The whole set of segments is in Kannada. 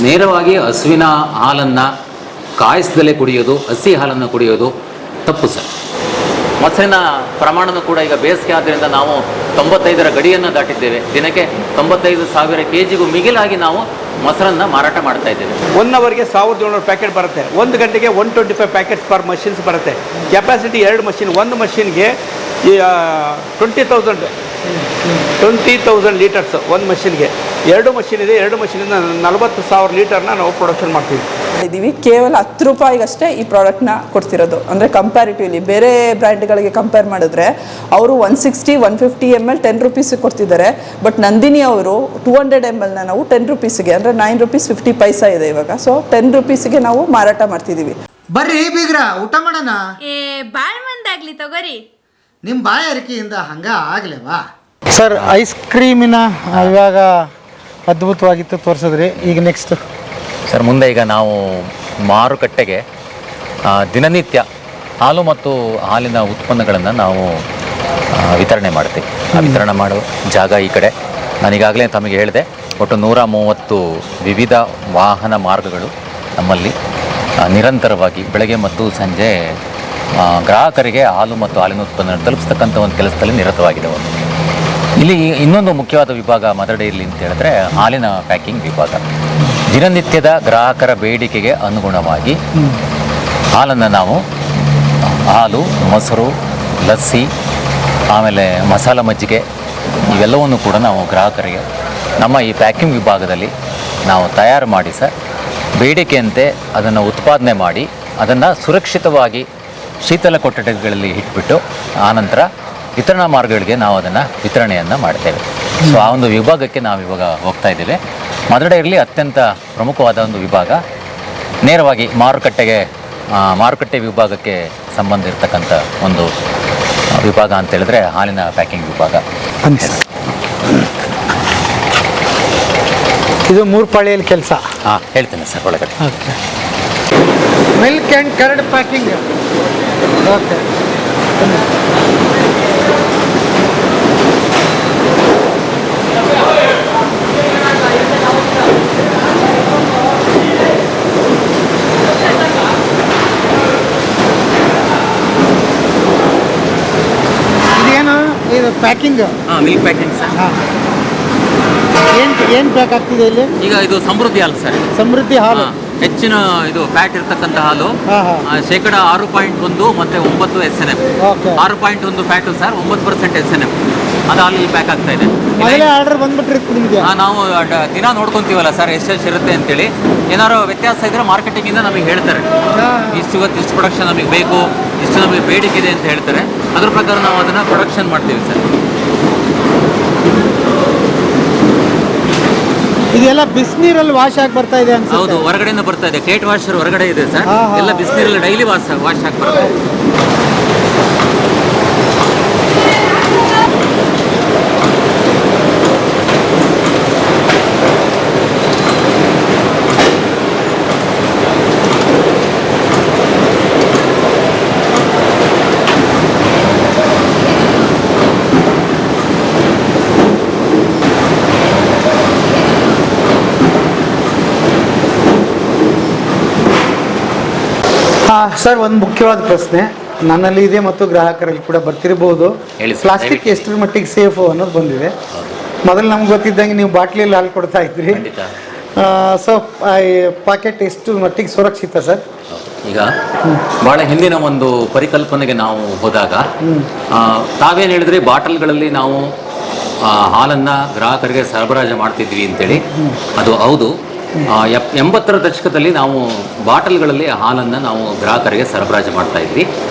ನೇರವಾಗಿ ಹಸುವಿನ ಹಾಲನ್ನು ಕಾಯಿಸದಲ್ಲೇ ಕುಡಿಯೋದು, ಹಸಿ ಹಾಲನ್ನು ಕುಡಿಯೋದು ತಪ್ಪು ಸರ್. ಮೊಸರಿನ ಪ್ರಮಾಣನೂ ಕೂಡ ಈಗ ಬೇಸಿಗೆ ಆದ್ದರಿಂದ ನಾವು 95ರ ಗಡಿಯನ್ನು ದಾಟಿದ್ದೇವೆ. ದಿನಕ್ಕೆ 95,000 kgಗೂ ಮಿಗಿಲಾಗಿ ನಾವು ಮೊಸರನ್ನು ಮಾರಾಟ ಮಾಡ್ತಾ ಇದ್ದೇವೆ. 1 ಅವರ್ಗೆ 1700 ಪ್ಯಾಕೆಟ್ ಬರುತ್ತೆ. 1 ಗಂಟೆಗೆ 125 ಪ್ಯಾಕೆಟ್ಸ್ ಪರ್ ಮಷಿನ್ಸ್ ಬರುತ್ತೆ. Capacity 2 machine. 1 ಮಷಿನ್ಗೆ 20,000 ಲೀಟರ್ಸ್ 1 ಮಷಿನ್ಗೆ. 2 ಮಷಿನ್ ಇದೆ. 2 ಮಷಿನಿಂದ 40,000 ಲೀಟರ್ನ ನಾವು ಪ್ರೊಡಕ್ಷನ್ ಮಾಡ್ತೀವಿ. ಕೇವಲ 10 ರೂಪಾಯಿಗಷ್ಟೇ ಈ ಪ್ರಾಡಕ್ಟ್ನ ಕೊಡ್ತಿರೋದು. ಅಂದರೆ ಕಂಪ್ಯಾರಿಟಿವ್ಲಿ ಬೇರೆ ಬ್ರ್ಯಾಂಡ್ಗಳಿಗೆ ಕಂಪೇರ್ ಮಾಡಿದ್ರೆ ಅವರು 160, 150 ml 10 ರೂಪೀಸಿಗೆ ಕೊಡ್ತಿದ್ದಾರೆ. ಬಟ್ ನಂದಿನಿ ಅವರು 200 ml ನಾವು 10 ರೂಪೀಸಿಗೆ, ಅಂದರೆ 9 ರೂಪೀಸ್ 50 ಪೈಸಾ ಇದೆ ಇವಾಗ. ಸೊ 10 ರೂಪೀಸಿಗೆ ನಾವು ಮಾರಾಟ ಮಾಡ್ತಿದ್ದೀವಿ. ಬರ್ರಿ ಬೀಗ್ರ, ಊಟ ಮಾಡೋಣ. ಬಾಳ್ ಮಂದಾಗ್ಲಿ ತಗೋರಿ. ನಿಮ್ಮ ಬಾಯಾರಿಕೆಯಿಂದ ಹಂಗ ಆಗ್ಲೇವಾ ಸರ್? ಐಸ್ ಕ್ರೀಮಿನ ಇವಾಗ ಅದ್ಭುತವಾಗಿತ್ತು ತೋರಿಸಿದ್ರಿ. ಈಗ ನೆಕ್ಸ್ಟ್ ಸರ್, ಮುಂದೆ ಈಗ ನಾವು ಮಾರುಕಟ್ಟೆಗೆ ದಿನನಿತ್ಯ ಹಾಲು ಮತ್ತು ಹಾಲಿನ ಉತ್ಪನ್ನಗಳನ್ನು ನಾವು ವಿತರಣೆ ಮಾಡ್ತೀವಿ. ವಿತರಣೆ ಮಾಡೋ ಜಾಗ ಈ ಕಡೆ. ನಾನೀಗಾಗಲೇ ತಮಗೆ ಹೇಳಿದೆ, ಒಟ್ಟು 130 ವಿವಿಧ ವಾಹನ ಮಾರ್ಗಗಳು ನಮ್ಮಲ್ಲಿ ನಿರಂತರವಾಗಿ ಬೆಳಗ್ಗೆ ಮತ್ತು ಸಂಜೆ ಗ್ರಾಹಕರಿಗೆ ಹಾಲು ಮತ್ತು ಹಾಲಿನ ಉತ್ಪನ್ನ ತಲುಪಿಸ್ತಕ್ಕಂಥ ಒಂದು ಕೆಲಸದಲ್ಲಿ ನಿರತವಾಗಿದೆ. ಇಲ್ಲಿ ಇನ್ನೊಂದು ಮುಖ್ಯವಾದ ವಿಭಾಗ ಮದರ್ ಡೈರಿ ಅಂತ ಹೇಳಿದ್ರೆ ಹಾಲಿನ ಪ್ಯಾಕಿಂಗ್ ವಿಭಾಗ. ದಿನನಿತ್ಯದ ಗ್ರಾಹಕರ ಬೇಡಿಕೆಗೆ ಅನುಗುಣವಾಗಿ ಹಾಲನ್ನು ನಾವು ಹಾಲು, ಮೊಸರು, ಲಸ್ಸಿ, ಆಮೇಲೆ ಮಸಾಲ ಮಜ್ಜಿಗೆ ಇವೆಲ್ಲವನ್ನು ಕೂಡ ನಾವು ಗ್ರಾಹಕರಿಗೆ ನಮ್ಮ ಈ ಪ್ಯಾಕಿಂಗ್ ವಿಭಾಗದಲ್ಲಿ ನಾವು ತಯಾರು ಮಾಡಿ ಸರ್, ಬೇಡಿಕೆಯಂತೆ ಅದನ್ನು ಉತ್ಪಾದನೆ ಮಾಡಿ ಅದನ್ನು ಸುರಕ್ಷಿತವಾಗಿ ಶೀತಲ ಕೊಠಡಿಗಳಲ್ಲಿ ಇಟ್ಬಿಟ್ಟು ಆನಂತರ ವಿತರಣಾ ಮಾರ್ಗಗಳಿಗೆ ನಾವು ಅದನ್ನು ವಿತರಣೆಯನ್ನು ಮಾಡ್ತೇವೆ. ಸೊ ಆ ಒಂದು ವಿಭಾಗಕ್ಕೆ ನಾವು ಇವಾಗ ಹೋಗ್ತಾ ಇದ್ದೇವೆ. ಮದರ್ ಡೈರಿಯಲ್ಲಿ ಅತ್ಯಂತ ಪ್ರಮುಖವಾದ ಒಂದು ವಿಭಾಗ, ನೇರವಾಗಿ ಮಾರುಕಟ್ಟೆ ವಿಭಾಗಕ್ಕೆ ಸಂಬಂಧ ಇರತಕ್ಕಂಥ ಒಂದು ವಿಭಾಗ ಅಂತ ಹೇಳಿದ್ರೆ ಹಾಲಿನ ಪ್ಯಾಕಿಂಗ್ ವಿಭಾಗ. ಇದು 3 ಪಾಳಿಯಲ್ಲಿ ಕೆಲಸ. ಹೇಳ್ತೇನೆ ಸರ್ ಒಳಗಡೆ. Milk and curd packing. Okay. ಇದೇನು ಇದು ಪ್ಯಾಕಿಂಗ್? Milk packing sir. ಏನು ಪ್ಯಾಕ್ ಆಗ್ತಿದೆ ಇಲ್ಲಿ? ಈಗ ಇದು ಸಮೃದ್ಧಿ ಹಾಲು ಸರ್. ಸಮೃದ್ಧಿ ಹಾಲು ಹೆಚ್ಚಿನ ಇದು ಫ್ಯಾಟ್ ಇರ್ತಕ್ಕಂಥ ಹಾಲು. 6.1 ಮತ್ತು 9 SNF. 6.1 fat sir, 9% SNF. ಅದು ಹಾಲು ಇಲ್ಲಿ ಪ್ಯಾಕ್ ಆಗ್ತಾ ಇದೆ. ಮೊದಲೇ ಆರ್ಡರ್ ಬಂದ್ಬಿಟ್ಟಿರುತ್ತೆ ನಿಮಗೆ? ನಾವು ದಿನ ನೋಡ್ಕೊತೀವಲ್ಲ ಸರ್ ಎಷ್ಟೆಷ್ಟು ಇರುತ್ತೆ ಅಂತೇಳಿ. ಏನಾದ್ರು ವ್ಯತ್ಯಾಸ ಇದ್ದರೆ ಮಾರ್ಕೆಟಿಂಗಿಂದ ನಮಗೆ ಹೇಳ್ತಾರೆ, ಇಷ್ಟು ಪ್ರೊಡಕ್ಷನ್ ನಮಗೆ ಬೇಕು, ಇಷ್ಟು ನಮಗೆ ಬೇಡಿಕೆ ಇದೆ ಅಂತ ಹೇಳ್ತಾರೆ. ಅದ್ರ ಪ್ರಕಾರ ನಾವು ಅದನ್ನು ಪ್ರೊಡಕ್ಷನ್ ಮಾಡ್ತೀವಿ ಸರ್. ಇದೆಲ್ಲ ಬಿಸಿನೀರಲ್ಲಿ ವಾಶ್ ಆಗಿ ಬರ್ತಾ ಇದೆ ಅನ್ಸುತ್ತೆ. ಹೌದು, ಹೊರಗಡೆಯಿಂದ ಬರ್ತಾ ಇದೆ. ಕೇಟ್ ವಾಷರ್ ಹೊರಗಡೆ ಇದೆ ಸರ್. ಎಲ್ಲ ಬಿಸಿನೀರಲ್ಲಿ ಡೈಲಿ ವಾಶ್ ಆಗಿ ಬರ್ತಾ ಇದೆ. ಸರ್, ಒಂದು ಮುಖ್ಯವಾದ ಪ್ರಶ್ನೆ ನನ್ನಲ್ಲಿ ಇದೆ ಮತ್ತು ಗ್ರಾಹಕರಲ್ಲಿ ಕೂಡ ಬರ್ತಿರಬಹುದು. ಪ್ಲಾಸ್ಟಿಕ್ ಎಷ್ಟರ ಮಟ್ಟಿಗೆ ಸೇಫು ಅನ್ನೋದು ಬಂದಿದೆ. ಮೊದಲು ನಮ್ಗೆ ಗೊತ್ತಿದ್ದಂಗೆ ನೀವು ಬಾಟ್ಲಿಯಲ್ಲಿ ಹಾಲು ಕೊಡ್ತಾ ಇದ್ರಿ. ಸೊ ಪಾಕೆಟ್ ಎಷ್ಟು ಮಟ್ಟಿಗೆ ಸುರಕ್ಷಿತ ಸರ್? ಈಗ ಭಾಳ ಹಿಂದಿನ ಒಂದು ಪರಿಕಲ್ಪನೆಗೆ ನಾವು ಹೋದಾಗ ತಾವೇನು ಹೇಳಿದ್ರೆ ಬಾಟಲ್ಗಳಲ್ಲಿ ನಾವು ಹಾಲನ್ನು ಗ್ರಾಹಕರಿಗೆ ಸರಬರಾಜು ಮಾಡ್ತಿದ್ವಿ ಅಂತೇಳಿ. ಅದು ಹೌದು. 80ರ ದಶಕದಲ್ಲಿ ನಾವು ಬಾಟಲ್ಗಳಲ್ಲಿ ಹಾಲನ್ನು ನಾವು ಗ್ರಾಹಕರಿಗೆ ಸರಬರಾಜು ಮಾಡ್ತಾ ಇದ್ವಿ.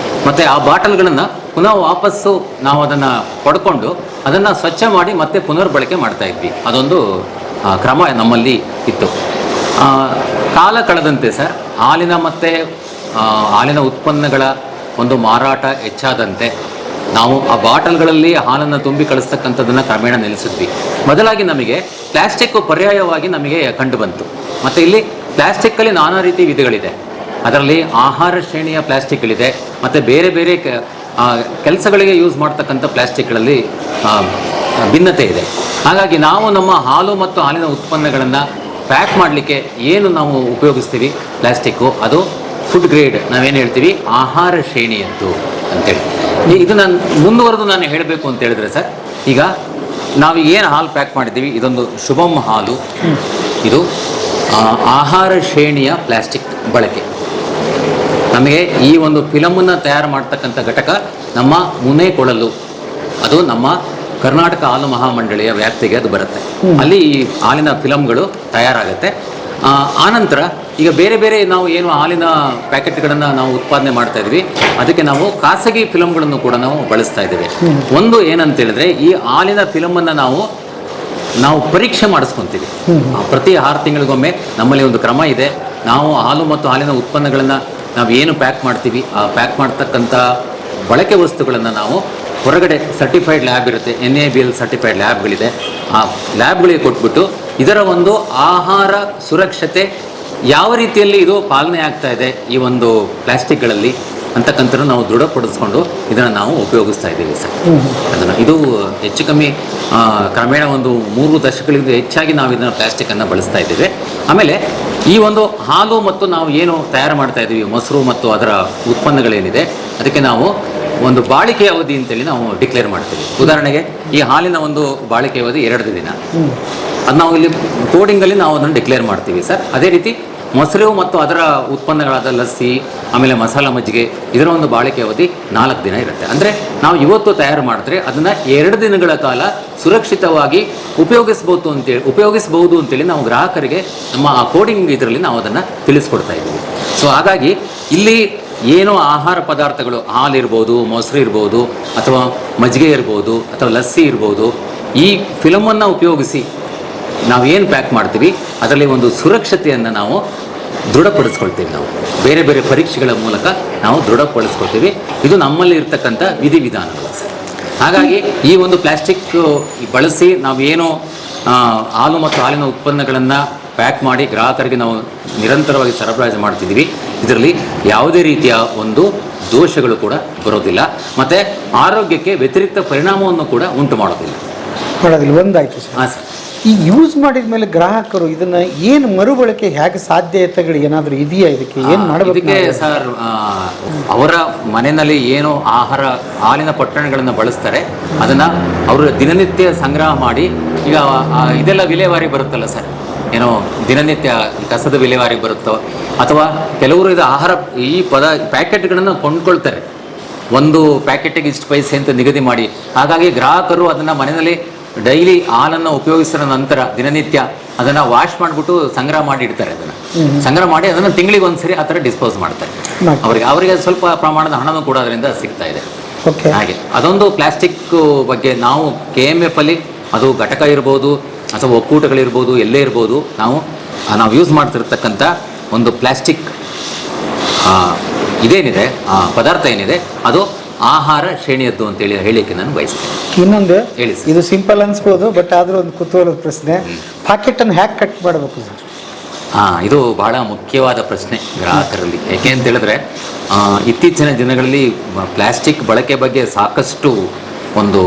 ಮತ್ತು ಆ ಬಾಟಲ್ಗಳನ್ನು ಪುನಃ ವಾಪಸ್ಸು ನಾವು ಅದನ್ನು ಪಡ್ಕೊಂಡು ಅದನ್ನು ಸ್ವಚ್ಛ ಮಾಡಿ ಮತ್ತೆ ಪುನರ್ಬಳಕೆ ಮಾಡ್ತಾ ಇದ್ವಿ. ಅದೊಂದು ಕ್ರಮ ನಮ್ಮಲ್ಲಿ ಇತ್ತು. ಕಾಲ ಕಳೆದಂತೆ ಸರ್, ಹಾಲಿನ ಉತ್ಪನ್ನಗಳ ಒಂದು ಮಾರಾಟ ಹೆಚ್ಚಾದಂತೆ ನಾವು ಆ ಬಾಟಲ್ಗಳಲ್ಲಿ ಹಾಲನ್ನು ತುಂಬಿ ಕಳಿಸ್ತಕ್ಕಂಥದ್ದನ್ನು ಕ್ರಮೇಣ ನಿಲ್ಲಿಸಿದ್ವಿ. ಬದಲಾಗಿ ನಮಗೆ ಪ್ಲಾಸ್ಟಿಕ್ಕು ಪರ್ಯಾಯವಾಗಿ ನಮಗೆ ಕಂಡು ಬಂತು. ಮತ್ತು ಇಲ್ಲಿ ಪ್ಲಾಸ್ಟಿಕ್ಕಲ್ಲಿ ನಾನಾ ರೀತಿ ವಿಧಗಳಿದೆ. ಅದರಲ್ಲಿ ಆಹಾರ ಶ್ರೇಣಿಯ ಪ್ಲಾಸ್ಟಿಕ್ಗಳಿದೆ, ಮತ್ತು ಬೇರೆ ಬೇರೆ ಕೆಲಸಗಳಿಗೆ ಯೂಸ್ ಮಾಡ್ತಕ್ಕಂಥ ಪ್ಲಾಸ್ಟಿಕ್ಗಳಲ್ಲಿ ಭಿನ್ನತೆ ಇದೆ. ಹಾಗಾಗಿ ನಾವು ನಮ್ಮ ಹಾಲು ಮತ್ತು ಹಾಲಿನ ಉತ್ಪನ್ನಗಳನ್ನು ಪ್ಯಾಕ್ ಮಾಡಲಿಕ್ಕೆ ಏನು ನಾವು ಉಪಯೋಗಿಸ್ತೀವಿ ಪ್ಲಾಸ್ಟಿಕ್ಕು, ಅದು ಫುಡ್ ಗ್ರೇಡ್, ನಾವೇನು ಹೇಳ್ತೀವಿ ಆಹಾರ ಶ್ರೇಣಿಯದ್ದು ಅಂತೇಳಿ. ಇದು ನಾನು ಮುಂದುವರೆದು ನಾನು ಹೇಳಬೇಕು ಅಂತ ಹೇಳಿದ್ರೆ ಸರ್, ಈಗ ನಾವು ಏನು ಹಾಲು ಪ್ಯಾಕ್ ಮಾಡಿದ್ದೀವಿ, ಇದೊಂದು ಶುಭಂ ಹಾಲು, ಇದು ಆಹಾರ ಶ್ರೇಣಿಯ ಪ್ಲಾಸ್ಟಿಕ್ ಬಳಕೆ. ನಮಗೆ ಈ ಒಂದು ಫಿಲಮನ್ನು ತಯಾರು ಮಾಡ್ತಕ್ಕಂಥ ಘಟಕ ನಮ್ಮ ಮುನೇಕೊಳಲು, ಅದು ನಮ್ಮ ಕರ್ನಾಟಕ ಹಾಲು ಮಹಾಮಂಡಳಿಯ ವ್ಯಾಪ್ತಿಗೆ ಅದು ಬರುತ್ತೆ. ಅಲ್ಲಿ ಈ ಹಾಲಿನ ಫಿಲಮ್ಗಳು ತಯಾರಾಗುತ್ತೆ. ಆನಂತರ ಈಗ ಬೇರೆ ಬೇರೆ ನಾವು ಏನು ಹಾಲಿನ ಪ್ಯಾಕೆಟ್ಗಳನ್ನು ನಾವು ಉತ್ಪಾದನೆ ಮಾಡ್ತಾ ಇದ್ವಿ, ಅದಕ್ಕೆ ನಾವು ಖಾಸಗಿ ಫಿಲಮ್ಗಳನ್ನು ಕೂಡ ನಾವು ಬಳಸ್ತಾ ಇದ್ದೇವೆ. ಒಂದು ಏನಂತ ಹೇಳಿದ್ರೆ, ಈ ಹಾಲಿನ ಫಿಲಮನ್ನು ನಾವು ಪರೀಕ್ಷೆ ಮಾಡಿಸ್ಕೊತೀವಿ. ಪ್ರತಿ 6 ತಿಂಗಳಿಗೊಮ್ಮೆ ನಮ್ಮಲ್ಲಿ ಒಂದು ಕ್ರಮ ಇದೆ. ನಾವು ಹಾಲು ಮತ್ತು ಹಾಲಿನ ಉತ್ಪನ್ನಗಳನ್ನು ನಾವು ಏನು ಪ್ಯಾಕ್ ಮಾಡ್ತೀವಿ, ಆ ಪ್ಯಾಕ್ ಮಾಡ್ತಕ್ಕಂಥ ಬಳಕೆ ವಸ್ತುಗಳನ್ನು ನಾವು ಹೊರಗಡೆ ಸರ್ಟಿಫೈಡ್ ಲ್ಯಾಬ್ ಇರುತ್ತೆ, NABL ಸರ್ಟಿಫೈಡ್ ಲ್ಯಾಬ್ಗಳಿದೆ. ಆ ಲ್ಯಾಬ್ಗಳಿಗೆ ಕೊಟ್ಬಿಟ್ಟು ಇದರ ಒಂದು ಆಹಾರ ಸುರಕ್ಷತೆ ಯಾವ ರೀತಿಯಲ್ಲಿ ಇದು ಪಾಲನೆ ಆಗ್ತಾ ಇದೆ ಈ ಒಂದು ಪ್ಲಾಸ್ಟಿಕ್ಗಳಲ್ಲಿ ಅಂತಕ್ಕಂಥ ನಾವು ದೃಢಪಡಿಸ್ಕೊಂಡು ಇದನ್ನು ನಾವು ಉಪಯೋಗಿಸ್ತಾ ಇದ್ದೀವಿ ಸರ್. ಅದನ್ನು ಇದು ಹೆಚ್ಚು ಕಮ್ಮಿ ಕ್ರಮೇಣ ಒಂದು 3 ದಶಕಗಳಿಂದ ಹೆಚ್ಚಾಗಿ ನಾವು ಇದನ್ನು ಪ್ಲಾಸ್ಟಿಕ್ಕನ್ನು ಬಳಸ್ತಾ ಇದ್ದೇವೆ. ಆಮೇಲೆ ಈ ಒಂದು ಹಾಲು ಮತ್ತು ನಾವು ಏನು ತಯಾರು ಮಾಡ್ತಾ ಇದ್ದೀವಿ, ಮೊಸರು ಮತ್ತು ಅದರ ಉತ್ಪನ್ನಗಳೇನಿದೆ, ಅದಕ್ಕೆ ನಾವು ಒಂದು ಬಾಳಿಕೆ ಅವಧಿ ಅಂತೇಳಿ ನಾವು ಡಿಕ್ಲೇರ್ ಮಾಡ್ತೀವಿ. ಉದಾಹರಣೆಗೆ ಈ ಹಾಲಿನ ಒಂದು ಬಾಳಿಕೆ ಅವಧಿ 2 ದಿನ, ಅದು ನಾವು ಇಲ್ಲಿ ಕೋಡಿಂಗಲ್ಲಿ ನಾವು ಅದನ್ನು ಡಿಕ್ಲೇರ್ ಮಾಡ್ತೀವಿ ಸರ್. ಅದೇ ರೀತಿ ಮೊಸರು ಮತ್ತು ಅದರ ಉತ್ಪನ್ನಗಳಾದ ಲಸ್ಸಿ, ಆಮೇಲೆ ಮಸಾಲ ಮಜ್ಜಿಗೆ, ಇದರ ಒಂದು ಬಾಳಿಕೆ ಅವಧಿ 4 ದಿನ ಇರುತ್ತೆ. ಅಂದರೆ ನಾವು ಇವತ್ತು ತಯಾರು ಮಾಡಿದ್ರೆ ಅದನ್ನು 2 ದಿನಗಳ ಕಾಲ ಸುರಕ್ಷಿತವಾಗಿ ಉಪಯೋಗಿಸ್ಬೋದು ಅಂತೇಳಿ ನಾವು ಗ್ರಾಹಕರಿಗೆ ನಮ್ಮ ಆ ಕೋಡಿಂಗ್ ಇದರಲ್ಲಿ ನಾವು ಅದನ್ನು ತಿಳಿಸ್ಕೊಡ್ತಾ ಇದ್ದೀವಿ. ಸೊ ಹಾಗಾಗಿ ಇಲ್ಲಿ ಏನು ಆಹಾರ ಪದಾರ್ಥಗಳು, ಹಾಲಿರ್ಬೋದು, ಮೊಸರು ಇರ್ಬೋದು, ಅಥವಾ ಮಜ್ಜಿಗೆ ಇರ್ಬೋದು, ಅಥವಾ ಲಸ್ಸಿ ಇರ್ಬೋದು, ಈ ಫಿಲಮನ್ನು ಉಪಯೋಗಿಸಿ ನಾವೇನು ಪ್ಯಾಕ್ ಮಾಡ್ತೀವಿ ಅದರಲ್ಲಿ ಒಂದು ಸುರಕ್ಷತೆಯನ್ನು ನಾವು ದೃಢಪಡಿಸ್ಕೊಳ್ತೀವಿ. ನಾವು ಬೇರೆ ಬೇರೆ ಪರೀಕ್ಷೆಗಳ ಮೂಲಕ ನಾವು ದೃಢಪಡಿಸ್ಕೊಳ್ತೀವಿ. ಇದು ನಮ್ಮಲ್ಲಿ ಇರ್ತಕ್ಕಂಥ ವಿಧಿವಿಧಾನಗಳು ಸರ್. ಹಾಗಾಗಿ ಈ ಒಂದು ಪ್ಲಾಸ್ಟಿಕ್ ಬಳಸಿ ನಾವೇನು ಹಾಲು ಮತ್ತು ಹಾಲಿನ ಉತ್ಪನ್ನಗಳನ್ನು ಪ್ಯಾಕ್ ಮಾಡಿ ಗ್ರಾಹಕರಿಗೆ ನಾವು ನಿರಂತರವಾಗಿ ಸರಬರಾಜು ಮಾಡ್ತಿದ್ದೀವಿ, ಇದರಲ್ಲಿ ಯಾವುದೇ ರೀತಿಯ ಒಂದು ದೋಷಗಳು ಕೂಡ ಬರೋದಿಲ್ಲ, ಮತ್ತು ಆರೋಗ್ಯಕ್ಕೆ ವ್ಯತಿರಿಕ್ತ ಪರಿಣಾಮವನ್ನು ಕೂಡ ಉಂಟು ಮಾಡೋದಿಲ್ಲ. ಒಂದಾಯ್ತು ಸರ್. ಹಾಂ ಸರ್. ಈ ಯೂಸ್ ಮಾಡಿದ ಮೇಲೆ ಗ್ರಾಹಕರು ಇದನ್ನ ಏನು ಮರುಬಳಕೆ ಹೇಗೆ ಸಾಧ್ಯತೆಗಳು ಏನಾದರೂ ಇದೆಯಾ, ಇದಕ್ಕೆ ಏನು ಮಾಡಬೇಕು? ಇದಕ್ಕೆ ಸರ್, ಅವರ ಮನೆಯಲ್ಲಿ ಏನು ಹಾಲಿನ ಪೊಟ್ಟಣಗಳನ್ನು ಬಳಸ್ತಾರೆ ಅದನ್ನು ಅವರು ದಿನನಿತ್ಯ ಸಂಗ್ರಹ ಮಾಡಿ, ಈಗ ಇದೆಲ್ಲ ವಿಲೇವಾರಿ ಬರುತ್ತಲ್ಲ ಸರ್, ಏನೋ ದಿನನಿತ್ಯ ಕಸದ ವಿಲೇವಾರಿ ಬರುತ್ತೋ, ಅಥವಾ ಕೆಲವರು ಇದು ಈ ಪ್ಯಾಕೆಟ್ಗಳನ್ನು ಕೊಂಡ್ಕೊಳ್ತಾರೆ, ಒಂದು ಪ್ಯಾಕೆಟಿಗೆ ಇಷ್ಟು ಪೈಸೆ ಅಂತ ನಿಗದಿ ಮಾಡಿ. ಹಾಗಾಗಿ ಗ್ರಾಹಕರು ಅದನ್ನು ಮನೆಯಲ್ಲಿ ಡೈಲಿ ಹಾಲನ್ನು ಉಪಯೋಗಿಸಿದ ನಂತರ ದಿನನಿತ್ಯ ಅದನ್ನು ವಾಶ್ ಮಾಡಿಬಿಟ್ಟು ಸಂಗ್ರಹ ಮಾಡಿ ಇಡ್ತಾರೆ. ಸಂಗ್ರಹ ಮಾಡಿ ಅದನ್ನು ತಿಂಗಳಿಗೆ ಒಂದ್ಸರಿ ಆ ಥರ ಡಿಸ್ಪೋಸ್ ಮಾಡ್ತಾರೆ. ಅವರಿಗೆ ಸ್ವಲ್ಪ ಪ್ರಮಾಣದ ಹಣನೂ ಕೂಡ ಅದರಿಂದ ಸಿಗ್ತಾ ಇದೆ. ಹಾಗೆ ಅದೊಂದು ಪ್ಲಾಸ್ಟಿಕ್ ಬಗ್ಗೆ ನಾವು KMF ಅಲ್ಲಿ ಅದು ಘಟಕ ಇರ್ಬೋದು ಅಥವಾ ಒಕ್ಕೂಟಗಳಿರ್ಬೋದು, ಎಲ್ಲೇ ಇರ್ಬೋದು, ನಾವು ಯೂಸ್ ಮಾಡ್ತಿರ್ತಕ್ಕಂಥ ಒಂದು ಪ್ಲಾಸ್ಟಿಕ್ ಇದೇನಿದೆ, ಪದಾರ್ಥ ಏನಿದೆ, ಅದು ಆಹಾರ ಶ್ರೇಣಿಯದ್ದು ಅಂತೇಳಿ ಹೇಳಿಕ್ಕೆ ನಾನು ಬಯಸ್ತೇನೆ. ಇನ್ನೊಂದು ಹೇಳಿ ಸರ್. ಇದು ಸಿಂಪಲ್ ಅನ್ಸ್ಬೋದು, ಬಟ್ ಆದರೂ ಒಂದು ಕುತೂಹಲದ ಪ್ರಶ್ನೆ, ಪ್ಯಾಕೆಟನ್ನು ಹ್ಯಾಕ್ ಕಟ್ ಮಾಡಬೇಕು ಸರ್? ಇದು ಬಹಳ ಮುಖ್ಯವಾದ ಪ್ರಶ್ನೆ ಗ್ರಾಹಕರಲ್ಲಿ. ಯಾಕೆ ಅಂತ ಹೇಳಿದ್ರೆ, ಇತ್ತೀಚಿನ ದಿನಗಳಲ್ಲಿ ಪ್ಲಾಸ್ಟಿಕ್ ಬಳಕೆ ಬಗ್ಗೆ ಸಾಕಷ್ಟು ಒಂದು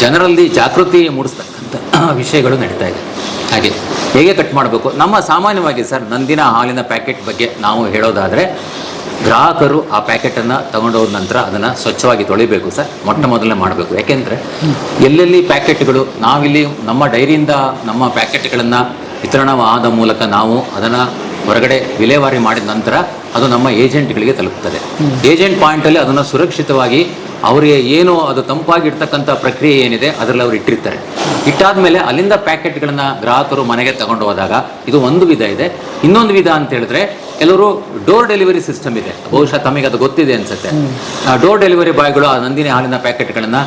ಜನರಲ್ಲಿ ಜಾಗೃತಿ ಮೂಡಿಸ್ತಕ್ಕಂಥ ವಿಷಯಗಳು ನಡೀತಾ ಇದೆ. ಹಾಗೆ ಹೇಗೆ ಕಟ್ ಮಾಡಬೇಕು, ನಮ್ಮ ಸಾಮಾನ್ಯವಾಗಿ ಸರ್ ನಂದಿನ ಹಾಲಿನ ಪ್ಯಾಕೆಟ್ ಬಗ್ಗೆ ನಾವು ಹೇಳೋದಾದರೆ, ಗ್ರಾಹಕರು ಆ ಪ್ಯಾಕೆಟನ್ನು ತಗೊಂಡೋದ ನಂತರ ಅದನ್ನು ಸ್ವಚ್ಛವಾಗಿ ತೊಳಿಬೇಕು ಸರ್, ಮೊದಲನೇ ಮಾಡಬೇಕು. ಯಾಕೆಂದರೆ ಎಲ್ಲೆಲ್ಲಿ ಪ್ಯಾಕೆಟ್ಗಳು, ನಾವಿಲ್ಲಿ ನಮ್ಮ ಡೈರಿಯಿಂದ ನಮ್ಮ ಪ್ಯಾಕೆಟ್ಗಳನ್ನು ವಿತರಣಾ ಆದ ಮೂಲಕ ನಾವು ಅದನ್ನು ಹೊರಗಡೆ ವಿಲೇವಾರಿ ಮಾಡಿದ ನಂತರ ಅದು ನಮ್ಮ ಏಜೆಂಟ್ಗಳಿಗೆ ತಲುಪ್ತದೆ. ಏಜೆಂಟ್ ಪಾಯಿಂಟಲ್ಲಿ ಅದನ್ನು ಸುರಕ್ಷಿತವಾಗಿ ಅವರಿಗೆ ಏನು ಅದು ತಂಪಾಗಿರ್ತಕ್ಕಂಥ ಪ್ರಕ್ರಿಯೆ ಏನಿದೆ ಅದರಲ್ಲಿ ಅವರು ಇಟ್ಟಿರ್ತಾರೆ. ಇಟ್ಟಾದ ಮೇಲೆ ಅಲ್ಲಿಂದ ಪ್ಯಾಕೆಟ್ಗಳನ್ನು ಗ್ರಾಹಕರು ಮನೆಗೆ ತಗೊಂಡು ಹೋದಾಗ ಇದು ಒಂದು ವಿಧ ಇದೆ. ಇನ್ನೊಂದು ವಿಧ ಅಂತ ಹೇಳಿದ್ರೆ, ಕೆಲವರು ಡೋರ್ ಡೆಲಿವರಿ ಸಿಸ್ಟಮ್ ಇದೆ, ಬಹುಶಃ ತಮಗೆ ಅದು ಗೊತ್ತಿದೆ ಅನ್ಸುತ್ತೆ. ಡೋರ್ ಡೆಲಿವರಿ ಬಾಯ್ಗಳು ಆ ನಂದಿನಿ ಹಾಲಿನ ಪ್ಯಾಕೆಟ್ಗಳನ್ನು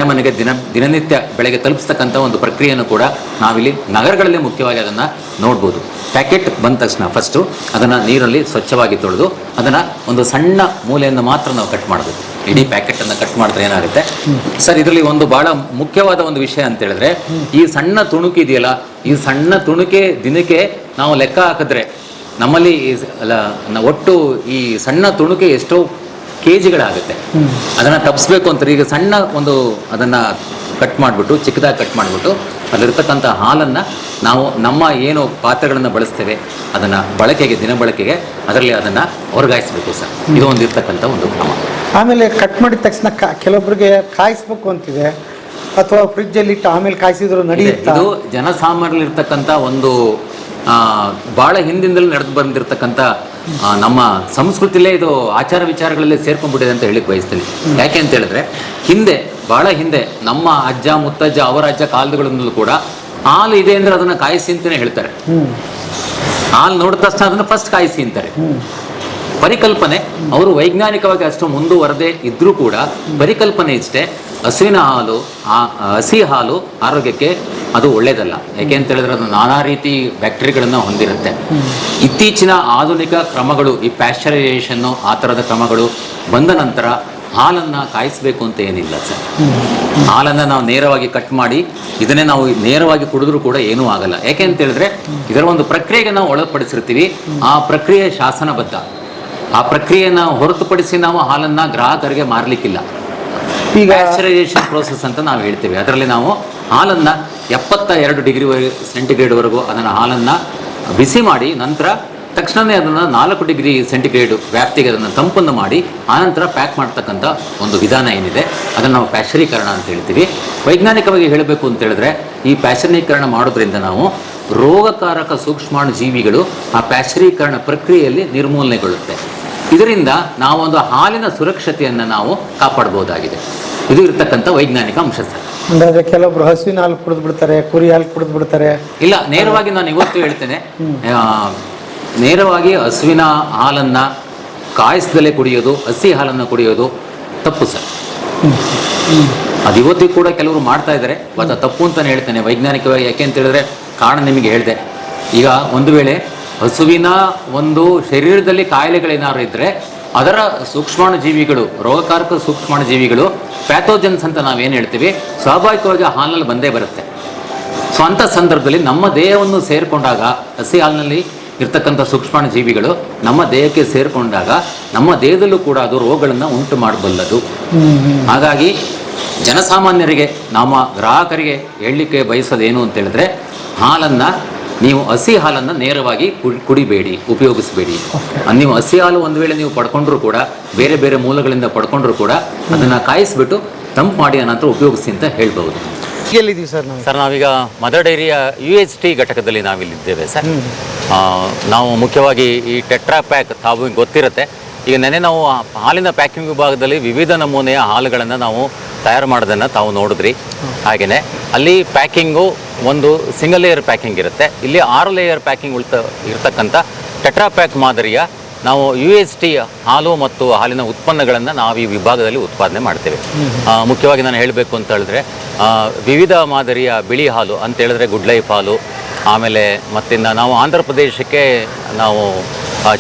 ಮನೆಗೆ ದಿನನಿತ್ಯ ಬೆಳಗ್ಗೆ ತಲುಪಿಸ್ತಕ್ಕಂಥ ಒಂದು ಪ್ರಕ್ರಿಯೆಯನ್ನು ಕೂಡ ನಾವಿಲ್ಲಿ ನಗರಗಳಲ್ಲಿ ಮುಖ್ಯವಾಗಿ ಅದನ್ನು ನೋಡ್ಬೋದು. ಪ್ಯಾಕೆಟ್ ಬಂದ ತಕ್ಷಣ ಫಸ್ಟು ಅದನ್ನು ನೀರಲ್ಲಿ ಸ್ವಚ್ಛವಾಗಿ ತೊಳೆದು ಅದನ್ನು ಒಂದು ಸಣ್ಣ ಮೂಲೆಯನ್ನು ಮಾತ್ರ ನಾವು ಕಟ್ ಮಾಡಬೇಕು. ಇಡೀ ಪ್ಯಾಕೆಟನ್ನು ಕಟ್ ಮಾಡಿದ್ರೆ ಏನಾಗುತ್ತೆ ಸರ್, ಇದರಲ್ಲಿ ಒಂದು ಭಾಳ ಮುಖ್ಯವಾದ ಒಂದು ವಿಷಯ ಅಂತ ಹೇಳಿದ್ರೆ, ಈ ಸಣ್ಣ ತುಣುಕು ಇದೆಯಲ್ಲ, ಈ ಸಣ್ಣ ತುಣುಕೆ ದಿನಕ್ಕೆ ನಾವು ಲೆಕ್ಕ ಹಾಕಿದ್ರೆ ನಮ್ಮಲ್ಲಿ ಒಟ್ಟು ಈ ಸಣ್ಣ ತುಣುಕೆ ಎಷ್ಟೋ KGಗಳಾಗುತ್ತೆ. ಅದನ್ನು ತಪ್ಪಿಸ್ಬೇಕು ಅಂತಾರೆ. ಈಗ ಸಣ್ಣ ಒಂದು ಅದನ್ನು ಕಟ್ ಮಾಡಿಬಿಟ್ಟು ಚಿಕ್ಕದಾಗಿ ಕಟ್ ಮಾಡಿಬಿಟ್ಟು ಅದರತಕ್ಕಂಥ ಹಾಲನ್ನು ನಾವು ನಮ್ಮ ಏನು ಪಾತ್ರೆಗಳನ್ನು ಬಳಸ್ತೇವೆ ಅದನ್ನು ಬಳಕೆಗೆ ದಿನ ಬಳಕೆಗೆ ಅದರಲ್ಲಿ ಅದನ್ನು ವರ್ಗಾಯಿಸಬೇಕು ಸರ್. ಇದು ಒಂದಿರ್ತಕ್ಕಂಥ ಒಂದು ಕ್ರಮ. ಆಮೇಲೆ ಕಟ್ ಮಾಡಿದ ತಕ್ಷಣ ಕೆಲವೊಬ್ಬರಿಗೆ ಕಾಯಿಸ್ಬೇಕು ಅಂತಿದೆ, ಅಥವಾ ಫ್ರಿಜ್ಜಲ್ಲಿ ಇಟ್ಟು ಆಮೇಲೆ ಕಾಯಿಸಿದ್ರು ನಡೆಯುತ್ತೆ. ಇದು ಜನಸಾಮಾನ್ಯರಲ್ಲಿರ್ತಕ್ಕಂಥ ಒಂದು ಭಾಳ ಹಿಂದಿಂದಲೂ ನಡೆದು ಬಂದಿರತಕ್ಕಂಥ ನಮ್ಮ ಸಂಸ್ಕೃತಿಲೇ ಇದು ಆಚಾರ ವಿಚಾರಗಳಲ್ಲೇ ಸೇರ್ಕೊಂಡ್ಬಿಟ್ಟಿದೆ ಅಂತ ಹೇಳಿಕ್ಕೆ ಬಯಸ್ತೀನಿ. ಯಾಕೆ ಅಂತ ಹೇಳಿದ್ರೆ ಭಾಳ ಹಿಂದೆ ನಮ್ಮ ಅಜ್ಜ ಮುತ್ತಜ್ಜ ಅವರ ಅಜ್ಜ ಕಾಲದಗಳಿಂದಲೂ ಕೂಡ ಹಾಲು ಇದೆ ಅಂದರೆ ಅದನ್ನು ಕಾಯಿಸಿ ಅಂತಲೇ ಹೇಳ್ತಾರೆ. ಹಾಲು ನೋಡಿದ ತಕ್ಷಣ ಅದನ್ನು ಫಸ್ಟ್ ಕಾಯಿಸಿ ಅಂತಾರೆ. ಪರಿಕಲ್ಪನೆ ಅವರು ವೈಜ್ಞಾನಿಕವಾಗಿ ಅಷ್ಟು ಮುಂದುವರದೇ ಇದ್ರೂ ಕೂಡ ಪರಿಕಲ್ಪನೆ ಇಷ್ಟೇ, ಹಸುವಿನ ಹಾಲು ಹಸಿ ಹಾಲು ಆರೋಗ್ಯಕ್ಕೆ ಅದು ಒಳ್ಳೆಯದಲ್ಲ. ಯಾಕೆ ಅಂತ ಹೇಳಿದ್ರೆ ಅದು ನಾನಾ ರೀತಿ ಬ್ಯಾಕ್ಟೀರಿಯಾಗಳನ್ನು ಹೊಂದಿರುತ್ತೆ. ಇತ್ತೀಚಿನ ಆಧುನಿಕ ಕ್ರಮಗಳು, ಈ ಪ್ಯಾಶ್ಚರೈಸೇಷನ್ನು ಆ ಥರದ ಕ್ರಮಗಳು ಬಂದ ನಂತರ ಹಾಲನ್ನು ಕಾಯಿಸಬೇಕು ಅಂತ ಏನಿಲ್ಲ ಸರ್. ಹಾಲನ್ನು ನಾವು ನೇರವಾಗಿ ಕಟ್ ಮಾಡಿ ಇದನ್ನೇ ನಾವು ನೇರವಾಗಿ ಕುಡಿದ್ರೂ ಕೂಡ ಏನೂ ಆಗಲ್ಲ. ಯಾಕೆ ಅಂತ ಹೇಳಿದ್ರೆ ಇದರ ಒಂದು ಪ್ರಕ್ರಿಯೆಗೆ ನಾವು ಒಳಪಡಿಸಿರ್ತೀವಿ. ಆ ಪ್ರಕ್ರಿಯೆ ಶಾಸನಬದ್ಧ. ಆ ಪ್ರಕ್ರಿಯೆಯನ್ನು ಹೊರತುಪಡಿಸಿ ನಾವು ಹಾಲನ್ನು ಗ್ರಾಹಕರಿಗೆ ಮಾರಲಿಕ್ಕಿಲ್ಲ. ಈಗ ಪ್ಯಾಶ್ಚರೈಸೇಷನ್ ಪ್ರೋಸೆಸ್ ಅಂತ ನಾವು ಹೇಳ್ತೀವಿ. ಅದರಲ್ಲಿ ನಾವು ಹಾಲನ್ನು 72 ಡಿಗ್ರಿ ಸೆಂಟಿಗ್ರೇಡ್ವರೆಗೂ ಅದನ್ನು ಹಾಲನ್ನು ಬಿಸಿ ಮಾಡಿ ನಂತರ ತಕ್ಷಣವೇ ಅದನ್ನು 4 ಡಿಗ್ರಿ ಸೆಂಟಿಗ್ರೇಡ್ ವ್ಯಾಪ್ತಿಗೆ ಅದನ್ನು ತಂಪನ್ನು ಮಾಡಿ ಆನಂತರ ಪ್ಯಾಕ್ ಮಾಡ್ತಕ್ಕಂಥ ಒಂದು ವಿಧಾನ ಏನಿದೆ ಅದನ್ನು ನಾವು ಪ್ಯಾಶ್ಚರೀಕರಣ ಅಂತ ಹೇಳ್ತೀವಿ. ವೈಜ್ಞಾನಿಕವಾಗಿ ಹೇಳಬೇಕು ಅಂತ ಹೇಳಿದ್ರೆ ಈ ಪ್ಯಾಶ್ಚರೀಕರಣ ಮಾಡೋದ್ರಿಂದ ನಾವು ರೋಗಕಾರಕ ಸೂಕ್ಷ್ಮಾಣು ಜೀವಿಗಳು ಆ ಪ್ಯಾಶ್ಚರೀಕರಣ ಪ್ರಕ್ರಿಯೆಯಲ್ಲಿ ನಿರ್ಮೂಲನೆಗೊಳ್ಳುತ್ತೆ. ಇದರಿಂದ ನಾವೊಂದು ಹಾಲಿನ ಸುರಕ್ಷತೆಯನ್ನು ನಾವು ಕಾಪಾಡಬಹುದಾಗಿದೆ. ಇದು ಇರತಕ್ಕಂಥ ವೈಜ್ಞಾನಿಕ ಅಂಶ ಸರ್. ಅಂದರೆ ಕೆಲವೊಬ್ರು ಹಸುವಿನ ಹಾಲು ಕುಡಿದು ಬಿಡ್ತಾರೆ, ಕುರಿ ಹಾಲು ಕುಡಿದು ಬಿಡ್ತಾರೆ. ಇಲ್ಲ, ನೇರವಾಗಿ ನಾನು ಇವತ್ತು ಹೇಳ್ತೇನೆ, ನೇರವಾಗಿ ಹಸುವಿನ ಹಾಲನ್ನು ಕಾಯಿಸದಲ್ಲೇ ಕುಡಿಯೋದು, ಹಸಿ ಹಾಲನ್ನು ಕುಡಿಯೋದು ತಪ್ಪು ಸರ್. ಅದು ಇವತ್ತಿಗೂ ಕೂಡ ಕೆಲವರು ಮಾಡ್ತಾ ಇದ್ದಾರೆ. ಅದು ತಪ್ಪು ಅಂತಲೇ ಹೇಳ್ತೇನೆ ವೈಜ್ಞಾನಿಕವಾಗಿ. ಯಾಕೆ ಅಂತ ಹೇಳಿದ್ರೆ ಕಾರಣ ನಿಮಗೆ ಹೇಳಿದೆ. ಈಗ ಒಂದು ವೇಳೆ ಹಸುವಿನ ಒಂದು ಶರೀರದಲ್ಲಿ ಕಾಯಿಲೆಗಳೇನಾದ್ರು ಇದ್ದರೆ ಅದರ ಸೂಕ್ಷ್ಮಾಣು ಜೀವಿಗಳು, ರೋಗಕಾರಕ ಸೂಕ್ಷ್ಮಾಣು ಜೀವಿಗಳು, ಪ್ಯಾಥೋಜನ್ಸ್ ಅಂತ ನಾವೇನು ಹೇಳ್ತೀವಿ, ಸ್ವಾಭಾವಿಕವಾಗಿ ಹಾಲಿನಲ್ಲಿ ಬಂದೇ ಬರುತ್ತೆ. ಸೊ ಅಂಥ ಸಂದರ್ಭದಲ್ಲಿ ನಮ್ಮ ದೇಹವನ್ನು ಸೇರಿಕೊಂಡಾಗ ಹಸಿ ಹಾಲಿನಲ್ಲಿ ಇರ್ತಕ್ಕಂಥ ಸೂಕ್ಷ್ಮಾಣು ಜೀವಿಗಳು ನಮ್ಮ ದೇಹಕ್ಕೆ ಸೇರಿಕೊಂಡಾಗ ನಮ್ಮ ದೇಹದಲ್ಲೂ ಕೂಡ ಅದು ರೋಗಗಳನ್ನು ಉಂಟು ಮಾಡಬಲ್ಲದು. ಹಾಗಾಗಿ ಜನಸಾಮಾನ್ಯರಿಗೆ, ನಮ್ಮ ಗ್ರಾಹಕರಿಗೆ ಹೇಳಲಿಕ್ಕೆ ಬಯಸೋದೇನು ಅಂತ ಹೇಳಿದ್ರೆ ಹಾಲನ್ನು ನೀವು ಹಸಿ ಹಾಲನ್ನು ನೇರವಾಗಿ ಕುಡಿಬೇಡಿ, ಉಪಯೋಗಿಸಬೇಡಿ. ನೀವು ಹಸಿ ಹಾಲು ಒಂದು ವೇಳೆ ನೀವು ಪಡ್ಕೊಂಡ್ರೂ ಕೂಡ ಬೇರೆ ಬೇರೆ ಮೂಲಗಳಿಂದ ಪಡ್ಕೊಂಡ್ರೂ ಕೂಡ ಅದನ್ನು ಕಾಯಿಸಿಬಿಟ್ಟು ತಂಪು ಮಾಡಿ ಅನಂತರ ಉಪಯೋಗಿಸಿ ಅಂತ ಹೇಳ್ಬೋದು. ಎಲ್ಲಿದ್ದೀವಿ ಸರ್ ನಾವು? ಸರ್ ನಾವೀಗ ಮದರ್ ಡೈರಿಯ UHT ಘಟಕದಲ್ಲಿ ನಾವಿಲ್ಲಿದ್ದೇವೆ ಸರ್. ನಾವು ಮುಖ್ಯವಾಗಿ ಈ ಟೆಟ್ರಾ ಪ್ಯಾಕ್ ತಾವು ಗೊತ್ತಿರುತ್ತೆ. ಈಗ ನೆನೆ ನಾವು ಹಾಲಿನ ಪ್ಯಾಕಿಂಗ್ ವಿಭಾಗದಲ್ಲಿ ವಿವಿಧ ನಮೂನೆಯ ಹಾಲುಗಳನ್ನು ನಾವು ತಯಾರು ಮಾಡೋದನ್ನು ತಾವು ನೋಡಿದ್ರಿ. ಹಾಗೆಯೇ ಅಲ್ಲಿ ಪ್ಯಾಕಿಂಗು ಒಂದು ಸಿಂಗಲ್ ಲೇಯರ್ ಪ್ಯಾಕಿಂಗ್ ಇರುತ್ತೆ. ಇಲ್ಲಿ 6 ಲೇಯರ್ ಪ್ಯಾಕಿಂಗ್ ಇರ್ತಕ್ಕಂಥ ಟೆಟ್ರಾ ಪ್ಯಾಕ್ ಮಾದರಿಯ ನಾವು UHT ಹಾಲು ಮತ್ತು ಹಾಲಿನ ಉತ್ಪನ್ನಗಳನ್ನು ನಾವು ಈ ವಿಭಾಗದಲ್ಲಿ ಉತ್ಪಾದನೆ ಮಾಡ್ತೇವೆ. ಮುಖ್ಯವಾಗಿ ನಾನು ಹೇಳಬೇಕು ಅಂತ ಹೇಳಿದ್ರೆ ವಿವಿಧ ಮಾದರಿಯ ಬಿಳಿ ಹಾಲು ಅಂತ ಹೇಳಿದ್ರೆ ಗುಡ್ ಲೈಫ್ ಹಾಲು, ಆಮೇಲೆ ಮತ್ತಿನ್ನು ನಾವು ಆಂಧ್ರ ಪ್ರದೇಶಕ್ಕೆ ನಾವು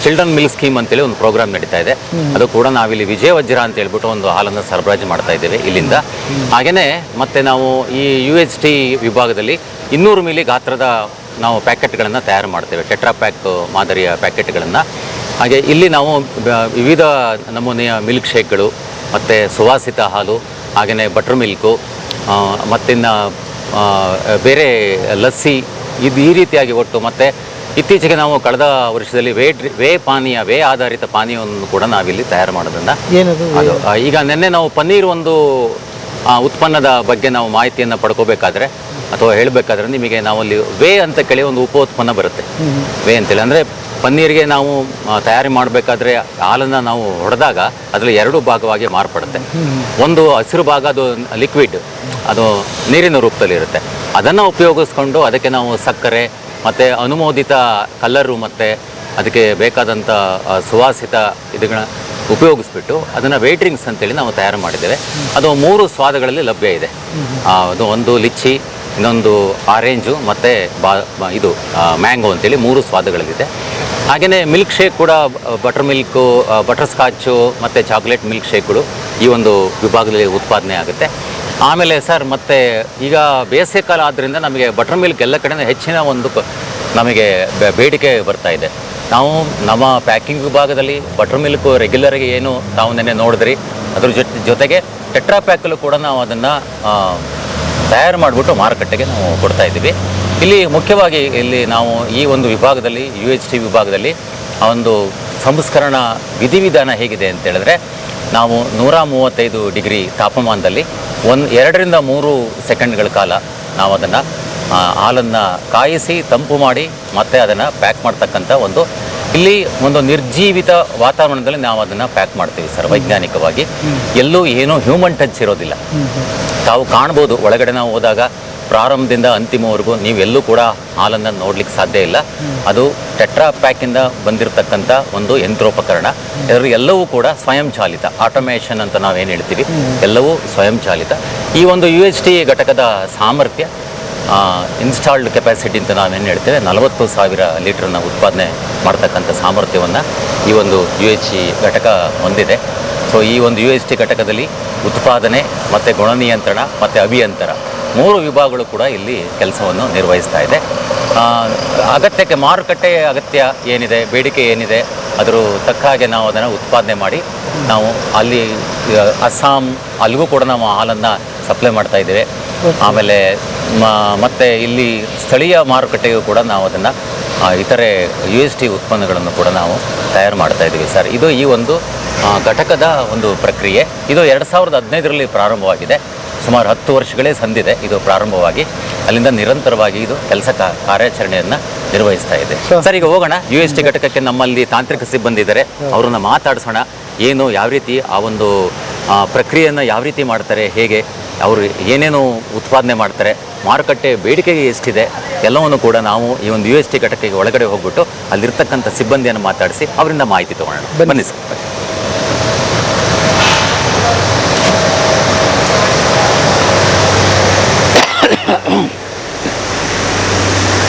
ಚಿಲ್ಡ್ರನ್ ಮಿಲ್ಕ್ ಸ್ಕೀಮ್ ಅಂತೇಳಿ ಒಂದು ಪ್ರೋಗ್ರಾಮ್ ನಡೀತಾ ಇದೆ. ಅದು ಕೂಡ ನಾವಿಲ್ಲಿ ವಿಜಯ ವಜ್ರ ಅಂತ ಹೇಳ್ಬಿಟ್ಟು ಒಂದು ಹಾಲನ್ನು ಸರಬರಾಜು ಮಾಡ್ತಾ ಇದ್ದೇವೆ ಇಲ್ಲಿಂದ. ಹಾಗೆಯೇ ಮತ್ತು ನಾವು ಈ UHT ವಿಭಾಗದಲ್ಲಿ 200 ಮಿಲಿ ಗಾತ್ರದ ನಾವು ಪ್ಯಾಕೆಟ್ಗಳನ್ನು ತಯಾರು ಮಾಡ್ತೇವೆ, ಟೆಟ್ರಾ ಪ್ಯಾಕ್ ಮಾದರಿಯ ಪ್ಯಾಕೆಟ್ಗಳನ್ನು. ಹಾಗೆ ಇಲ್ಲಿ ನಾವು ವಿವಿಧ ನಮೂನೆಯ ಮಿಲ್ಕ್ ಶೇಕ್ಗಳು ಮತ್ತು ಸುವಾಸಿತ ಹಾಲು, ಹಾಗೆಯೇ ಬಟರ್ ಮಿಲ್ಕು, ಮತ್ತಿನ್ನು ಬೇರೆ ಲಸ್ಸಿ, ಇದು ಈ ರೀತಿಯಾಗಿ ಒಟ್ಟು. ಮತ್ತು ಇತ್ತೀಚೆಗೆ ನಾವು ಕಳೆದ ವರ್ಷದಲ್ಲಿ ವೇ ಆಧಾರಿತ ಪಾನೀಯವನ್ನು ಕೂಡ ನಾವಿಲ್ಲಿ ತಯಾರು ಮಾಡೋದನ್ನು ಅದು ಈಗ ನಿನ್ನೆ ನಾವು ಪನ್ನೀರ್ ಒಂದು ಉತ್ಪನ್ನದ ಬಗ್ಗೆ ನಾವು ಮಾಹಿತಿಯನ್ನು ಪಡ್ಕೋಬೇಕಾದ್ರೆ ಅಥವಾ ಹೇಳಬೇಕಾದ್ರೆ ನಿಮಗೆ ನಾವಲ್ಲಿ ವೇ ಅಂತ ಕೇಳಿ ಒಂದು ಉಪೋತ್ಪನ್ನ ಬರುತ್ತೆ. ವೇ ಅಂತೇಳಿ ಅಂದರೆ ಪನ್ನೀರಿಗೆ ನಾವು ತಯಾರಿ ಮಾಡಬೇಕಾದ್ರೆ ಹಾಲನ್ನು ನಾವು ಹೊಡೆದಾಗ ಅದರಲ್ಲಿ 2 ಭಾಗವಾಗಿ ಮಾರ್ಪಡುತ್ತೆ. ಒಂದು ಹಸಿರು ಭಾಗ ಅದು ಲಿಕ್ವಿಡ್, ಅದು ನೀರಿನ ರೂಪದಲ್ಲಿರುತ್ತೆ. ಅದನ್ನು ಉಪಯೋಗಿಸ್ಕೊಂಡು ಅದಕ್ಕೆ ನಾವು ಸಕ್ಕರೆ ಮತ್ತು ಅನುಮೋದಿತ ಕಲ್ಲರು ಮತ್ತು ಅದಕ್ಕೆ ಬೇಕಾದಂಥ ಸುವಾಸಿತ ಇದನ್ನ ಉಪಯೋಗಿಸ್ಬಿಟ್ಟು ಅದನ್ನು ವೇಟ್ರಿಂಗ್ಸ್ ಅಂತೇಳಿ ನಾವು ತಯಾರು ಮಾಡಿದ್ದೇವೆ. ಅದು 3 ಸ್ವಾದಗಳಲ್ಲಿ ಲಭ್ಯ ಇದೆ. ಅದು ಒಂದು ಲಿಚ್ಚಿ, ಇನ್ನೊಂದು ಆರೆಂಜು ಮತ್ತು ಇದು ಮ್ಯಾಂಗೋ ಅಂತೇಳಿ 3 ಸ್ವಾದಗಳಲ್ಲಿದೆ. ಹಾಗೆಯೇ ಮಿಲ್ಕ್ ಶೇಕ್ ಕೂಡ ಬಟರ್ ಮಿಲ್ಕು, ಬಟರ್ ಸ್ಕಾಚು ಮತ್ತು ಚಾಕ್ಲೇಟ್ ಮಿಲ್ಕ್ ಶೇಕ್ಗಳು ಈ ಒಂದು ವಿಭಾಗದಲ್ಲಿ ಉತ್ಪಾದನೆ ಆಗುತ್ತೆ. ಆಮೇಲೆ ಸರ್ ಮತ್ತು ಈಗ ಬೇಸಿಗೆ ಕಾಲ ಆದ್ದರಿಂದ ನಮಗೆ ಬಟರ್ ಮಿಲ್ಕ್ ಎಲ್ಲ ಕಡೆ ಹೆಚ್ಚಿನ ಒಂದು ನಮಗೆ ಬೇಡಿಕೆ ಬರ್ತಾ ಇದೆ. ನಾವು ನಮ್ಮ ಪ್ಯಾಕಿಂಗ್ ವಿಭಾಗದಲ್ಲಿ ಬಟರ್ ಮಿಲ್ಕ್ ರೆಗ್ಯುಲರಾಗಿ ಏನು ತಾವು ನೆನ್ನೆ ನೋಡಿದ್ರಿ, ಅದ್ರ ಜೊತೆಗೆ ಟೆಟ್ರಾ ಪ್ಯಾಕಲ್ಲೂ ಕೂಡ ನಾವು ಅದನ್ನು ತಯಾರು ಮಾಡಿಬಿಟ್ಟು ಮಾರುಕಟ್ಟೆಗೆ ನಾವು ಕೊಡ್ತಾ ಇದ್ದೀವಿ. ಇಲ್ಲಿ ಮುಖ್ಯವಾಗಿ ಇಲ್ಲಿ ನಾವು ಈ ಒಂದು ವಿಭಾಗದಲ್ಲಿ UHT ವಿಭಾಗದಲ್ಲಿ ಆ ಒಂದು ಸಂಸ್ಕರಣಾ ವಿಧಿವಿಧಾನ ಹೇಗಿದೆ ಅಂತ ಹೇಳಿದ್ರೆ, ನಾವು 135 ಡಿಗ್ರಿ ತಾಪಮಾನದಲ್ಲಿ 2 ರಿಂದ 3 ಸೆಕೆಂಡ್ಗಳ ಕಾಲ ನಾವು ಅದನ್ನು ಹಾಲನ್ನು ಕಾಯಿಸಿ ತಂಪು ಮಾಡಿ ಮತ್ತೆ ಅದನ್ನು ಪ್ಯಾಕ್ ಮಾಡ್ತಕ್ಕಂಥ ಇಲ್ಲಿ ಒಂದು ನಿರ್ಜೀವಿತ ವಾತಾವರಣದಲ್ಲಿ ನಾವು ಅದನ್ನು ಪ್ಯಾಕ್ ಮಾಡ್ತೀವಿ ಸರ್. ವೈಜ್ಞಾನಿಕವಾಗಿ ಎಲ್ಲೂ ಏನೂ ಹ್ಯೂಮನ್ ಟಚ್ ಇರೋದಿಲ್ಲ. ತಾವು ಕಾಣ್ಬೋದು ಒಳಗಡೆ ನಾವು ಹೋದಾಗ ಪ್ರಾರಂಭದಿಂದ ಅಂತಿಮವರೆಗೂ ನೀವೆಲ್ಲೂ ಕೂಡ ಹಾಲನ್ನು ನೋಡ್ಲಿಕ್ಕೆ ಸಾಧ್ಯ ಇಲ್ಲ. ಅದು ಟೆಟ್ರಾ ಪ್ಯಾಕಿಂದ ಬಂದಿರತಕ್ಕಂಥ ಒಂದು ಯಂತ್ರೋಪಕರಣ. ಇದರಲ್ಲಿ ಎಲ್ಲವೂ ಕೂಡ ಸ್ವಯಂಚಾಲಿತ, ಆಟೋಮೇಷನ್ ಅಂತ ನಾವೇನು ಹೇಳ್ತೀವಿ, ಎಲ್ಲವೂ ಸ್ವಯಂಚಾಲಿತ. ಈ ಒಂದು UHT ಘಟಕದ ಸಾಮರ್ಥ್ಯ, ಇನ್ಸ್ಟಾಲ್ಡ್ ಕೆಪಾಸಿಟಿ ಅಂತ ನಾವೇನು ಹೇಳ್ತೇವೆ, 40,000 ಲೀಟ್ರನ್ನ ಉತ್ಪಾದನೆ ಮಾಡ್ತಕ್ಕಂಥ ಸಾಮರ್ಥ್ಯವನ್ನು ಈ ಒಂದು UHT ಘಟಕ ಹೊಂದಿದೆ. ಸೊ ಈ ಒಂದು UHT ಘಟಕದಲ್ಲಿ ಉತ್ಪಾದನೆ ಮತ್ತು ಗುಣನಿಯಂತ್ರಣ ಮತ್ತು ಅಭಿಯಂತರ 3 ವಿಭಾಗಗಳು ಕೂಡ ಇಲ್ಲಿ ಕೆಲಸವನ್ನು ನಿರ್ವಹಿಸ್ತಾ ಇದೆ. ಅಗತ್ಯಕ್ಕೆ ಮಾರುಕಟ್ಟೆ ಅಗತ್ಯ ಏನಿದೆ, ಬೇಡಿಕೆ ಏನಿದೆ, ಅದರ ತಕ್ಕ ಹಾಗೆ ನಾವು ಅದನ್ನು ಉತ್ಪಾದನೆ ಮಾಡಿ ನಾವು ಅಲ್ಲಿ ಅಸ್ಸಾಂ ಅಲ್ಲಿಗೂ ಕೂಡ ನಾವು ಹಾಲನ್ನು ಸಪ್ಲೈ ಮಾಡ್ತಾ ಇದ್ದೇವೆ. ಆಮೇಲೆ ಮತ್ತು ಇಲ್ಲಿ ಸ್ಥಳೀಯ ಮಾರುಕಟ್ಟೆಗೂ ಕೂಡ ನಾವು ಅದನ್ನು ಇತರೆ UHT ಉತ್ಪನ್ನಗಳನ್ನು ಕೂಡ ನಾವು ತಯಾರು ಮಾಡ್ತಾ ಇದ್ದೀವಿ ಸರ್. ಇದು ಈ ಒಂದು ಘಟಕದ ಒಂದು ಪ್ರಕ್ರಿಯೆ. ಇದು 2015ರಲ್ಲಿ ಪ್ರಾರಂಭವಾಗಿದೆ. ಸುಮಾರು 10 ವರ್ಷಗಳೇ ಸಂದಿದೆ ಇದು ಪ್ರಾರಂಭವಾಗಿ. ಅಲ್ಲಿಂದ ನಿರಂತರವಾಗಿ ಇದು ಕೆಲಸ ಕಾರ್ಯಾಚರಣೆಯನ್ನು ನಿರ್ವಹಿಸ್ತಾ ಇದೆ ಸರ್. ಈಗ ಹೋಗೋಣ UHT ಘಟಕಕ್ಕೆ. ನಮ್ಮಲ್ಲಿ ತಾಂತ್ರಿಕ ಸಿಬ್ಬಂದಿ ಇದ್ದಾರೆ, ಅವ್ರನ್ನ ಮಾತಾಡಿಸೋಣ. ಏನು ಯಾವ ರೀತಿ ಆ ಒಂದು ಪ್ರಕ್ರಿಯೆಯನ್ನು ಯಾವ ರೀತಿ ಮಾಡ್ತಾರೆ, ಹೇಗೆ ಅವರು ಏನೇನು ಉತ್ಪಾದನೆ ಮಾಡ್ತಾರೆ, ಮಾರುಕಟ್ಟೆ ಬೇಡಿಕೆಗೆ ಎಷ್ಟಿದೆ, ಎಲ್ಲವನ್ನು ಕೂಡ ನಾವು ಈ ಒಂದು UHT ಘಟಕಕ್ಕೆ ಒಳಗಡೆ ಹೋಗ್ಬಿಟ್ಟು ಅಲ್ಲಿರ್ತಕ್ಕಂಥ ಸಿಬ್ಬಂದಿಯನ್ನು ಮಾತಾಡಿಸಿ ಅವರಿಂದ ಮಾಹಿತಿ ತೊಗೊಳ್ಳೋಣ. ಬನ್ನಿ sir.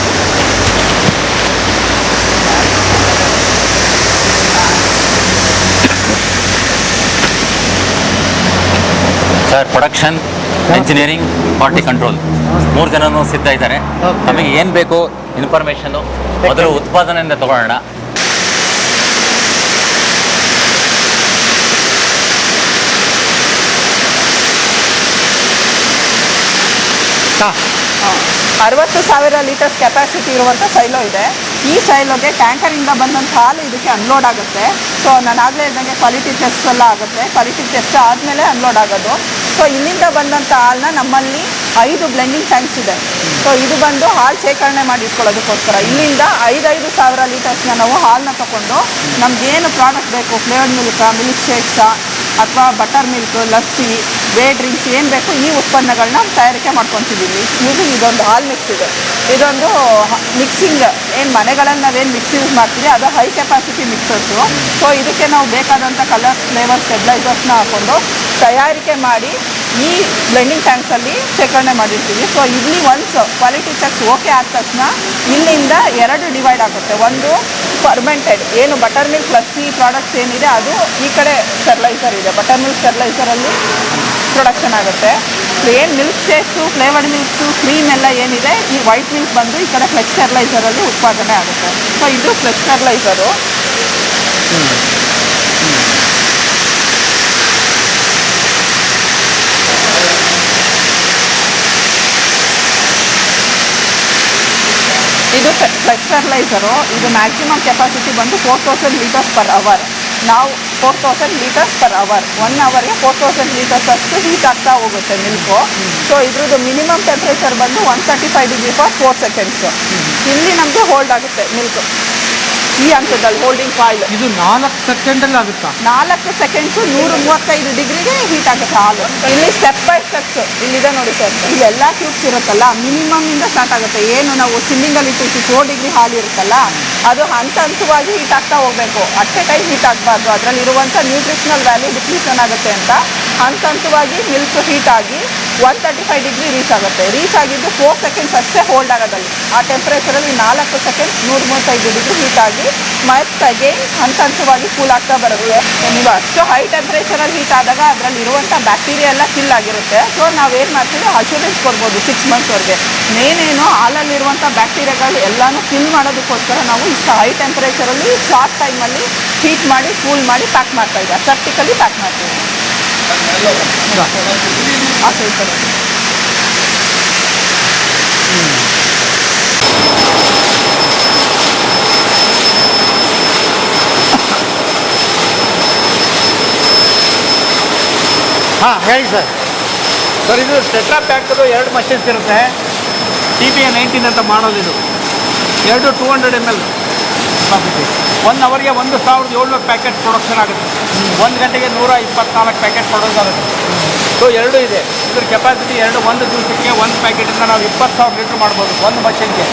Sir, production, engineering, quality control 3 ಜನನೂ ಸಿದ್ಧ ಇದ್ದಾರೆ. ನಮಗೆ ಏನು ಬೇಕು ಇನ್ಫಾರ್ಮೇಷನ್ನು ಮೊದಲು ಉತ್ಪಾದನೆಯಿಂದ ತಗೊಳ್ಳೋಣ. ಹಾಂ, 60,000 ಲೀಟರ್ಸ್ ಕೆಪಾಸಿಟಿ ಇರುವಂಥ ಸೈಲೋ ಇದೆ. ಈ ಸೈಲೋಗೆ ಟ್ಯಾಂಕರಿಂದ ಬಂದಂಥ ಹಾಲು ಇದಕ್ಕೆ ಅನ್ಲೋಡ್ ಆಗುತ್ತೆ. ಸೊ ನಾನು ಆಗಲೇ ಇದ್ದಂಗೆ ಕ್ವಾಲಿಟಿ ಟೆಸ್ಟ್ ಎಲ್ಲ ಆಗುತ್ತೆ. ಕ್ವಾಲಿಟಿ ಟೆಸ್ಟ್ ಆದಮೇಲೆ ಅನ್ಲೋಡ್ ಆಗೋದು. ಸೊ ಇಲ್ಲಿಂದ ಬಂದಂಥ ಹಾಲನ್ನ ನಮ್ಮಲ್ಲಿ 5 ಬ್ಲೆಂಡಿಂಗ್ ಟ್ಯಾಂಕ್ಸ್ ಇದೆ. ಸೊ ಇದು ಬಂದು ಹಾಲು ಶೇಖರಣೆ ಮಾಡಿ ಇಟ್ಕೊಳ್ಳೋದಕ್ಕೋಸ್ಕರ ಇಲ್ಲಿಂದ 5,000 ಲೀಟರ್ಸ್ನ ನಾವು ಹಾಲನ್ನ ತೊಗೊಂಡು ನಮಗೇನು ಪ್ರಾಡಕ್ಟ್ ಬೇಕು, ಫ್ಲೇವರ್ಡ್ ಮಿಲ್ಕ್ ಶೇಕ್ಸಾ ಅಥವಾ butter milk, lassi, way drinks ಏನು ಬೇಕು ಈ ಉತ್ಪನ್ನಗಳನ್ನ ತಯಾರಿಕೆ ಮಾಡ್ಕೊತಿದ್ದೀವಿ. ಯೂಸಿಂಗ್ ಇದೊಂದು ಹಾಲು ಮಿಕ್ಸ್ ಇದೆ. ಇದೊಂದು ಮಿಕ್ಸಿಂಗ್ ಏನು ಮನೆಗಳಲ್ಲಿ ನಾವೇನು ಮಿಕ್ಸ್ ಯೂಸ್ ಮಾಡ್ತೀವಿ ಅದು ಹೈ ಕೆಪಾಸಿಟಿ ಮಿಕ್ಸರ್ಸು. ಸೊ ಇದಕ್ಕೆ ನಾವು ಬೇಕಾದಂಥ ಕಲರ್, ಫ್ಲೇವರ್, ಸ್ಟೆಬ್ಲೈಸರ್ಸ್ನ ಹಾಕ್ಕೊಂಡು ತಯಾರಿಕೆ ಮಾಡಿ ಈ ಬ್ಲೆಂಡಿಂಗ್ ಟ್ಯಾಂಕ್ಸಲ್ಲಿ ಶೇಖರಣೆ ಮಾಡಿರ್ತೀವಿ. ಸೊ ಇಲ್ಲಿ ಒನ್ಸ್ ಕ್ವಾಲಿಟಿ ಚೆಕ್ಸ್ ಓಕೆ ಆದ ತಕ್ಷಣ ಇಲ್ಲಿಂದ 2 ಡಿವೈಡ್ ಆಗುತ್ತೆ. ಒಂದು ಫರ್ಮೆಂಟೆಡ್ ಏನು ಬಟರ್ ಮಿಲ್ಕ್, ಲಸ್ಸಿ ಪ್ರಾಡಕ್ಟ್ಸ್ ಏನಿದೆ ಅದು ಈ ಕಡೆ ಸ್ಟೆರ್ಲೈಸರ್ ಇದೆ. ಬಟರ್ ಮಿಲ್ಕ್ ಸ್ಟೆರ್ಲೈಸರಲ್ಲಿ ಪ್ರೊಡಕ್ಷನ್ ಆಗುತ್ತೆ. ಏನು ಮಿಲ್ಕ್ ಶೇಕ್ಸು, ಫ್ಲೇವರ್ಡ್ ಮಿಲ್ಕ್ಸು, ಕ್ರೀಮ್ ಎಲ್ಲ ಏನಿದೆ ಈ ವೈಟ್ ಮಿಲ್ಕ್ ಬಂದು ಈ ಕಡೆ ಫ್ಲೆಕ್ಸ್ ಸ್ಟೆರ್ಲೈಸರಲ್ಲಿ ಉತ್ಪಾದನೆ ಆಗುತ್ತೆ. ಸೊ ಇದು ಫ್ಲೆಕ್ಸ್ ಸ್ಟೆರ್ಲೈಸರು. ಇದು ಫ್ಲೆಕ್ಸ್ ಫರ್ಟಿಲೈಸರು. ಇದು ಮ್ಯಾಕ್ಸಿಮಮ್ ಕೆಪಾಸಿಟಿ ಬಂದು 4000 ಲೀಟರ್ಸ್ ಪರ್ ಅವರ್. ನಾವು 4000 ಲೀಟರ್ಸ್ ಪರ್ ಅವರ್, 1 ಅವರ್ಗೆ 4000 ಲೀಟರ್ಸ್ ಅಷ್ಟು ಹೀಟ್ ಆಗ್ತಾ ಹೋಗುತ್ತೆ ಮಿಲ್ಕು. ಸೊ ಇದ್ರದ್ದು ಮಿನಿಮಮ್ ಟೆಂಪ್ರೇಚರ್ ಬಂದು 135 ಡಿಗ್ರಿ ಫಾರ್ 4 ಸೆಕೆಂಡ್ಸು. ಇಲ್ಲಿ ನಮಗೆ ಹೋಲ್ಡ್ ಆಗುತ್ತೆ ಮಿಲ್ಕು ಈ ಹಂತದಲ್ಲಿ. ಹೋಲ್ಡಿಂಗ್ ಕಾಯಿಲ್ ಇದು 4 ಸೆಕೆಂಡಲ್ಲಿ ಆಗುತ್ತಾ? 4 ಸೆಕೆಂಡ್ಸು 135 ಡಿಗ್ರಿಗೆ ಹೀಟ್ ಆಗುತ್ತೆ ಹಾಲು. ಇಲ್ಲಿ ಸ್ಟೆಪ್ ಬೈ ಸ್ಟೆಪ್ಸ್ ಇಲ್ಲಿದೆ ನೋಡಿ ಸರ್. ಇಲ್ಲೆಲ್ಲ ಟ್ಯೂಬ್ಸ್ ಇರುತ್ತಲ್ಲ, ಮಿನಿಮಮ್ ಇಂದ ಸ್ಟಾರ್ಟ್ ಆಗುತ್ತೆ. ಏನು ನಾವು ಚಿಲ್ಲಿಂಗಲ್ಲಿ ಇಟ್ಟಿರ್ತೀವಿ 4 ಡಿಗ್ರಿ ಹಾಲು ಇರುತ್ತಲ್ಲ, ಅದು ಹಂತವಾಗಿ ಹೀಟ್ ಆಗ್ತಾ ಹೋಗಬೇಕು. ಅಟ್ ಎ ಟೈಮ್ ಹೀಟ್ ಆಗಬಾರ್ದು. ಅದರಲ್ಲಿರುವಂಥ ನ್ಯೂಟ್ರಿಷನಲ್ ವ್ಯಾಲ್ಯೂ ಡಿಪ್ಲೀಷನ್ ಆಗುತ್ತೆ ಅಂತ ಹಂತವಾಗಿ ಮಿಲ್ಕ್ ಹೀಟ್ ಆಗಿ 135 ಡಿಗ್ರಿ ರೀಚ್ ಆಗುತ್ತೆ. ರೀಚ್ ಆಗಿದ್ದು 4 ಸೆಕೆಂಡ್ಸ್ ಅಷ್ಟೇ ಹೋಲ್ಡ್ ಆಗೋದಲ್ಲಿ. ಆ ಟೆಂಪ್ರೇಚರಲ್ಲಿ 4 ಸೆಕೆಂಡ್ 135 ಡಿಗ್ರಿ ಹೀಟ್ ಆಗಿ ಮತ್ತೆ ಹಂತವಾಗಿ ಕೂಲ್ ಆಗ್ತಾ ಬರುತ್ತೆ. ನೀವು ಅಷ್ಟು ಹೈ ಟೆಂಪ್ರೇಚರಲ್ಲಿ ಹೀಟ್ ಆದಾಗ ಅದರಲ್ಲಿರುವಂಥ ಬ್ಯಾಕ್ಟೀರಿಯಾ ಎಲ್ಲ ಕಿಲ್ ಆಗಿರುತ್ತೆ. ಸೊ ನಾವೇನು ಮಾಡ್ತೀವಿ, ಅಶ್ಯೂರೆನ್ಸ್ ಕೊಡ್ಬೋದು 6 ಮಂತ್ಸ್ವರೆಗೆ. ಮೇನೇನು ಹಾಲಲ್ಲಿರುವಂಥ ಬ್ಯಾಕ್ಟೀರಿಯಾಗಳು ಎಲ್ಲನೂ ಕಿಲ್ ಮಾಡೋದಕ್ಕೋಸ್ಕರ ನಾವು ಇಷ್ಟು ಹೈ ಟೆಂಪ್ರೇಚರಲ್ಲಿ ಶಾರ್ಟ್ ಟೈಮಲ್ಲಿ ಹೀಟ್ ಮಾಡಿ ಕೂಲ್ ಮಾಡಿ ಪ್ಯಾಕ್ ಮಾಡ್ತಾ ಇದ್ದೀವಿ. ಅಸೆಪ್ಟಿಕಲಿ ಪ್ಯಾಕ್ ಮಾಡ್ತೀವಿ. ಹಾಂ ಹೇಳಿ ಸರ್. ಸರ್ ಇದು ಟೆಟ್ರಾ ಪ್ಯಾಕ್ದು 2 ಮಷಿನ್ಸ್ ಇರುತ್ತೆ. TPA 19 ಅಂತ ಮಾಡೋದು ಇದು. 2 200 ml ಕಾಫಿ. 1 ಅವರ್ಗೆ 1700 ಪ್ಯಾಕೆಟ್ ಪ್ರೊಡಕ್ಷನ್ ಆಗುತ್ತೆ. 1 ಗಂಟೆಗೆ 124 ಪ್ಯಾಕೆಟ್ ಪ್ರೊಡಕ್ಷನ್ ಆಗುತ್ತೆ. ಸೊ 2 ಇದೆ. ಇದ್ರ ಕೆಪಾಸಿಟಿ 1 ದಿವಸಕ್ಕೆ 1 ಪ್ಯಾಕೆಟಿಂದ ನಾವು 20,000 ಲೀಟ್ರ್ ಮಾಡ್ಬೋದು. 1 ಮಷಿನ್ಗೆ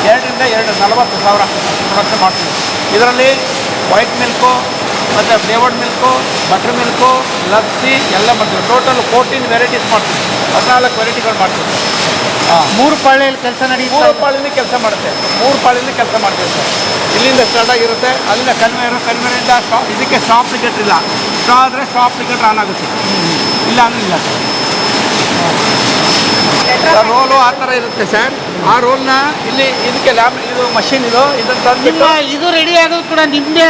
2ರಿಂದ 40,000 ಪ್ರೊಡಕ್ಷನ್ ಮಾಡ್ತೀವಿ. ಇದರಲ್ಲಿ ವೈಟ್ ಮಿಲ್ಕು ಮತ್ತು flavoured milk, butter milk, lassi ಎಲ್ಲ ಮಾಡ್ತೀವಿ. ಟೋಟಲ್ 14 ವೆರೈಟೀಸ್ ಮಾಡ್ತೀವಿ. 14 ವೆರೈಟಿಗಳು ಮಾಡ್ತೀವಿ. 3 ಪಾಳಿಯಲ್ಲಿ ಕೆಲಸ ನಡೆಯುತ್ತೆ. 3 ಪಾಳಿಂದ ಕೆಲಸ ಮಾಡುತ್ತೆ. 3 ಪಾಳಿಂದ ಕೆಲಸ ಮಾಡ್ತೀವಿ ಸರ್. ಇಲ್ಲಿಂದ ಸ್ಟಾರ್ಟ್ ಆಗಿರುತ್ತೆ, ಅಲ್ಲಿಂದ ಕನ್ವೇರಿಂದ ಇದಕ್ಕೆ ಸ್ಟಾಪ್ ಟಿಕೆಟ್ ಇಲ್ಲ. ಸ್ಟಾ ಆದರೆ ಸ್ಟಾಪ್ ಟಿಕೆಟ್ ಆನ್ ಆಗುತ್ತೆ, ಇಲ್ಲ ಅಂದರೆ ಇಲ್ಲ ಸರ್. ರೋಲು ಆ ಥರ ಇರುತ್ತೆ ಸರ್. ಆ ರೋಲ್ನ ಇಲ್ಲಿ ಇದಕ್ಕೆ ಇದು ಮಷಿನ್ ಇದನ್ನು ತಂದು ಇದು ರೆಡಿ ಆಗೋದು ಕೂಡ ನಿಮ್ಮದೇ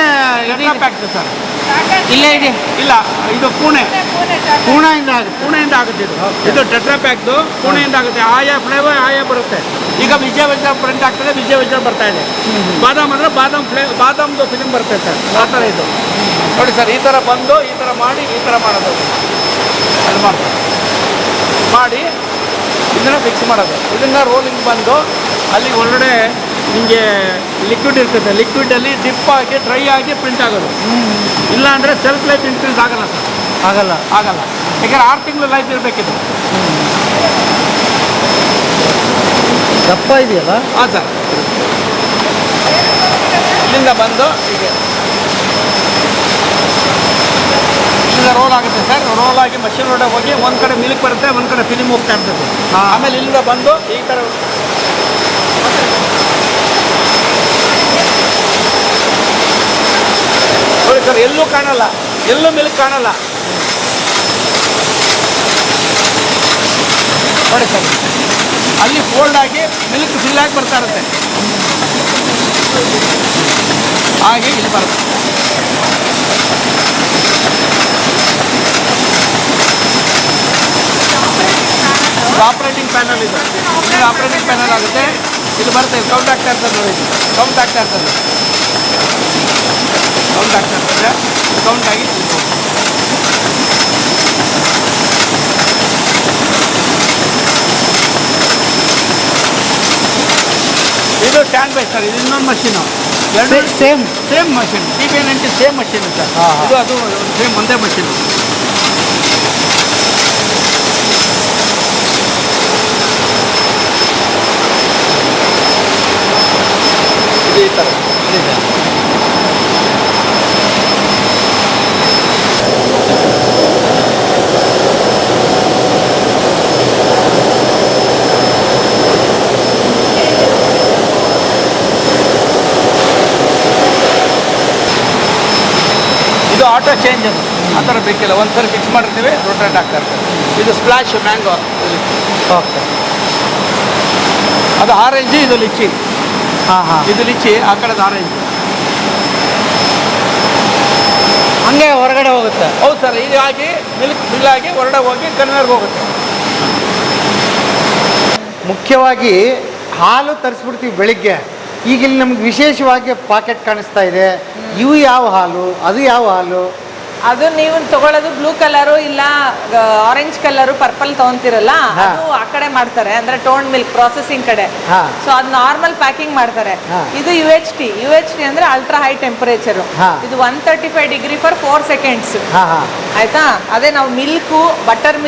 ಪ್ಯಾಕ್ಟ್ ಸರ್. ಇಲ್ಲೇ ಇದೆ. ಇಲ್ಲ, ಇದು ಪುಣೆಯಿಂದ ಆಗುತ್ತೆ. ಪುಣೆಯಿಂದ ಆಗುತ್ತೆ ಇದು ಟೆಟ್ರಾ ಪ್ಯಾಕ್ದು ಪುಣೆಯಿಂದ ಆಗುತ್ತೆ. ಆಯಾ ಫ್ಲೇವರ್ ಬರುತ್ತೆ. ಈಗ ವಿಜಯ ಪ್ರಿಂಟ್ ಆಗ್ತದೆ, ವಿಜಯ ಬರ್ತಾ ಇದೆ. ಬಾದಾಮ್ ಅಂದರೆ ಬಾದಾಮ್ದು ಫಿಲಿಮ್ ಬರುತ್ತೆ ಸರ್. ಆ ಥರ ಇದು ನೋಡಿ ಸರ್. ಈ ಥರ ಬಂದು ಈ ಥರ ಮಾಡಿ ಈ ಥರ ಮಾಡೋದು, ಅದು ಮಾಡ್ತಾರೆ ಮಾಡಿ ಇದನ್ನು ಫಿಕ್ಸ್ ಮಾಡೋದು. ಇದನ್ನು ರೋಲಿಂಗ್ ಬಂದು ಅಲ್ಲಿ ಒಳಗಡೆ ನಿಮಗೆ ಲಿಕ್ವಿಡ್ ಇರ್ತದೆ. ಲಿಕ್ವಿಡಲ್ಲಿ ಡಿಪ್ ಆಗಿ ಡ್ರೈ ಆಗಿ ಪ್ರಿಂಟ್ ಆಗೋದು. ಇಲ್ಲ ಅಂದರೆ ಸೆಲ್ಫ್ ಲೈಫ್ ಇನ್ಕ್ರೀಸ್ ಆಗಲ್ಲ ಸರ್. ಆಗಲ್ಲ ಯಾಕಂದ್ರೆ 6 ತಿಂಗಳು ಲೈಫ್ ಇರಬೇಕಿದು. ದಪ್ಪ ಇದೆಯಲ್ಲ. ಹಾಂ ಸರ್. ಇಲ್ಲಿಂದ ಬಂದು ಹೀಗೆ ಇಲ್ಲಿಂದ ರೋಲ್ ಆಗುತ್ತೆ ಸರ್. ರೋಲ್ ಆಗಿ ಮಷಿನ್ ಒಳಗೆ ಹೋಗಿ ಒಂದು ಕಡೆ ಮಿಲ್ಕ್ ಬರುತ್ತೆ, ಒಂದು ಕಡೆ ಫಿಲಿಮ್ ಹೋಗ್ತಾ ಇರ್ತದೆ. ಆಮೇಲೆ ಇಲ್ಲಿಂದ ಬಂದು ಈ ಥರ ನೋಡಿ ಸರ್. ಎಲ್ಲೂ ಕಾಣಲ್ಲ, ಎಲ್ಲೂ ಮಿಲ್ಕ್ ಕಾಣಲ್ಲ ನೋಡಿ ಸರ್. ಅಲ್ಲಿ ಫೋಲ್ಡ್ ಆಗಿ ಮಿಲ್ಕ್ ಫಿಲ್ ಆಗಿ ಬರ್ತಾ ಇರುತ್ತೆ. ಹಾಗೆ ಇಲ್ಲಿ ಬರುತ್ತೆ. ಆಪರೇಟಿಂಗ್ ಪ್ಯಾನಲ್ ಇದೆ. ಇದು ಆಪರೇಟಿಂಗ್ ಪ್ಯಾನಲ್ ಆಗುತ್ತೆ. ಇಲ್ಲಿ ಬರುತ್ತೆ, ಕೌಂಟ್ ಆಗ್ತಾ ಇರ್ತದೆ ನೋಡಿ. ಕೌಂಟ್ ಆಗ್ತಾ ಇರ್ತದೆ. ಕೌಂಟ್ ಆಗಿ ಇದು ಸ್ಟ್ಯಾಂಡ್ ಬೈ ಸರ್. ಇದು ಇನ್ನೊಂದು machine. 2 same machine. TPA 19 same machine sir. ಇದು ಅದು ಸೇಮ್ ಒಂದೇ ಮಷೀನು. ಇದು ಈ ಥರ ಇದೆ. ಇದು ಆಟೋ ಚೇಂಜ್ ಅದು ಆ ಥರ ಬೇಕಿಲ್ಲ. ಒಂದು ಸರಿ ಫಿಕ್ಸ್ ಮಾಡಿರ್ತೀವಿ, ರೊಟೇಟ್ ಆಗ್ತಾ ಇರ್ತದೆ. ಇದು ಸ್ಪ್ಲಾಶ್ ಮ್ಯಾಂಗೋ. ಓಕೆ. ಅದು ಆರೆಂಜ್, ಇದು ಲಿಚ್ಚಿ. ಇದು ಲಿಚ್ಚಿ, ಆ ಕಡೆದು ಆರೆಂಜ್. ಹಂಗೆ ಹೊರಗಡೆ ಹೋಗುತ್ತೆ. ಹೌದು ಸರ್. ಹೀಗಾಗಿ ಮಿಲ್ಕ್ ಫಿಲ್ ಆಗಿ ಹೊರಗಡೆ ಹೋಗಿ ಕನ್ವೇರ್ಗೆ ಹೋಗುತ್ತೆ. ಮುಖ್ಯವಾಗಿ ಹಾಲು ತರಿಸ್ಬಿಡ್ತೀವಿ ಬೆಳಿಗ್ಗೆ. ಈಗ ಇಲ್ಲಿ ನಮ್ಗೆ ವಿಶೇಷವಾಗಿ ಪಾಕೆಟ್ ಕಾಣಿಸ್ತಾ ಇದೆ. ಇವು ಯಾವ ಹಾಲು, ಅದು ಯಾವ ಹಾಲು? ಅದು ನೀವು ತಗೊಳ್ಳೋದು ಬ್ಲೂ ಕಲರು ಇಲ್ಲ ಆರೆಂಜ್ ಕಲರು ಪರ್ಪಲ್ ತಗೊಂತಿರಲ್ಲ, ಅದು ಆ ಕಡೆ ಮಾಡ್ತಾರೆ, ಅಂದ್ರೆ ಟೋನ್ ಮಿಲ್ಕ್ ಪ್ರಾಸೆಸಿಂಗ್ ಕಡೆ. ಸೊ ಅದು ನಾರ್ಮಲ್ ಪ್ಯಾಕಿಂಗ್ ಮಾಡ್ತಾರೆ. ಇದು UHT ಅಂದ್ರೆ ಅಲ್ಟ್ರಾ ಹೈ ಟೆಂಪರೇಚರ್. ಇದು 135 ಡಿಗ್ರಿ ಫಾರ್ 4 ಸೆಕೆಂಡ್ಸ್. ಆಯ್ತಾ? ಅದೇ ನಾವು milk, butter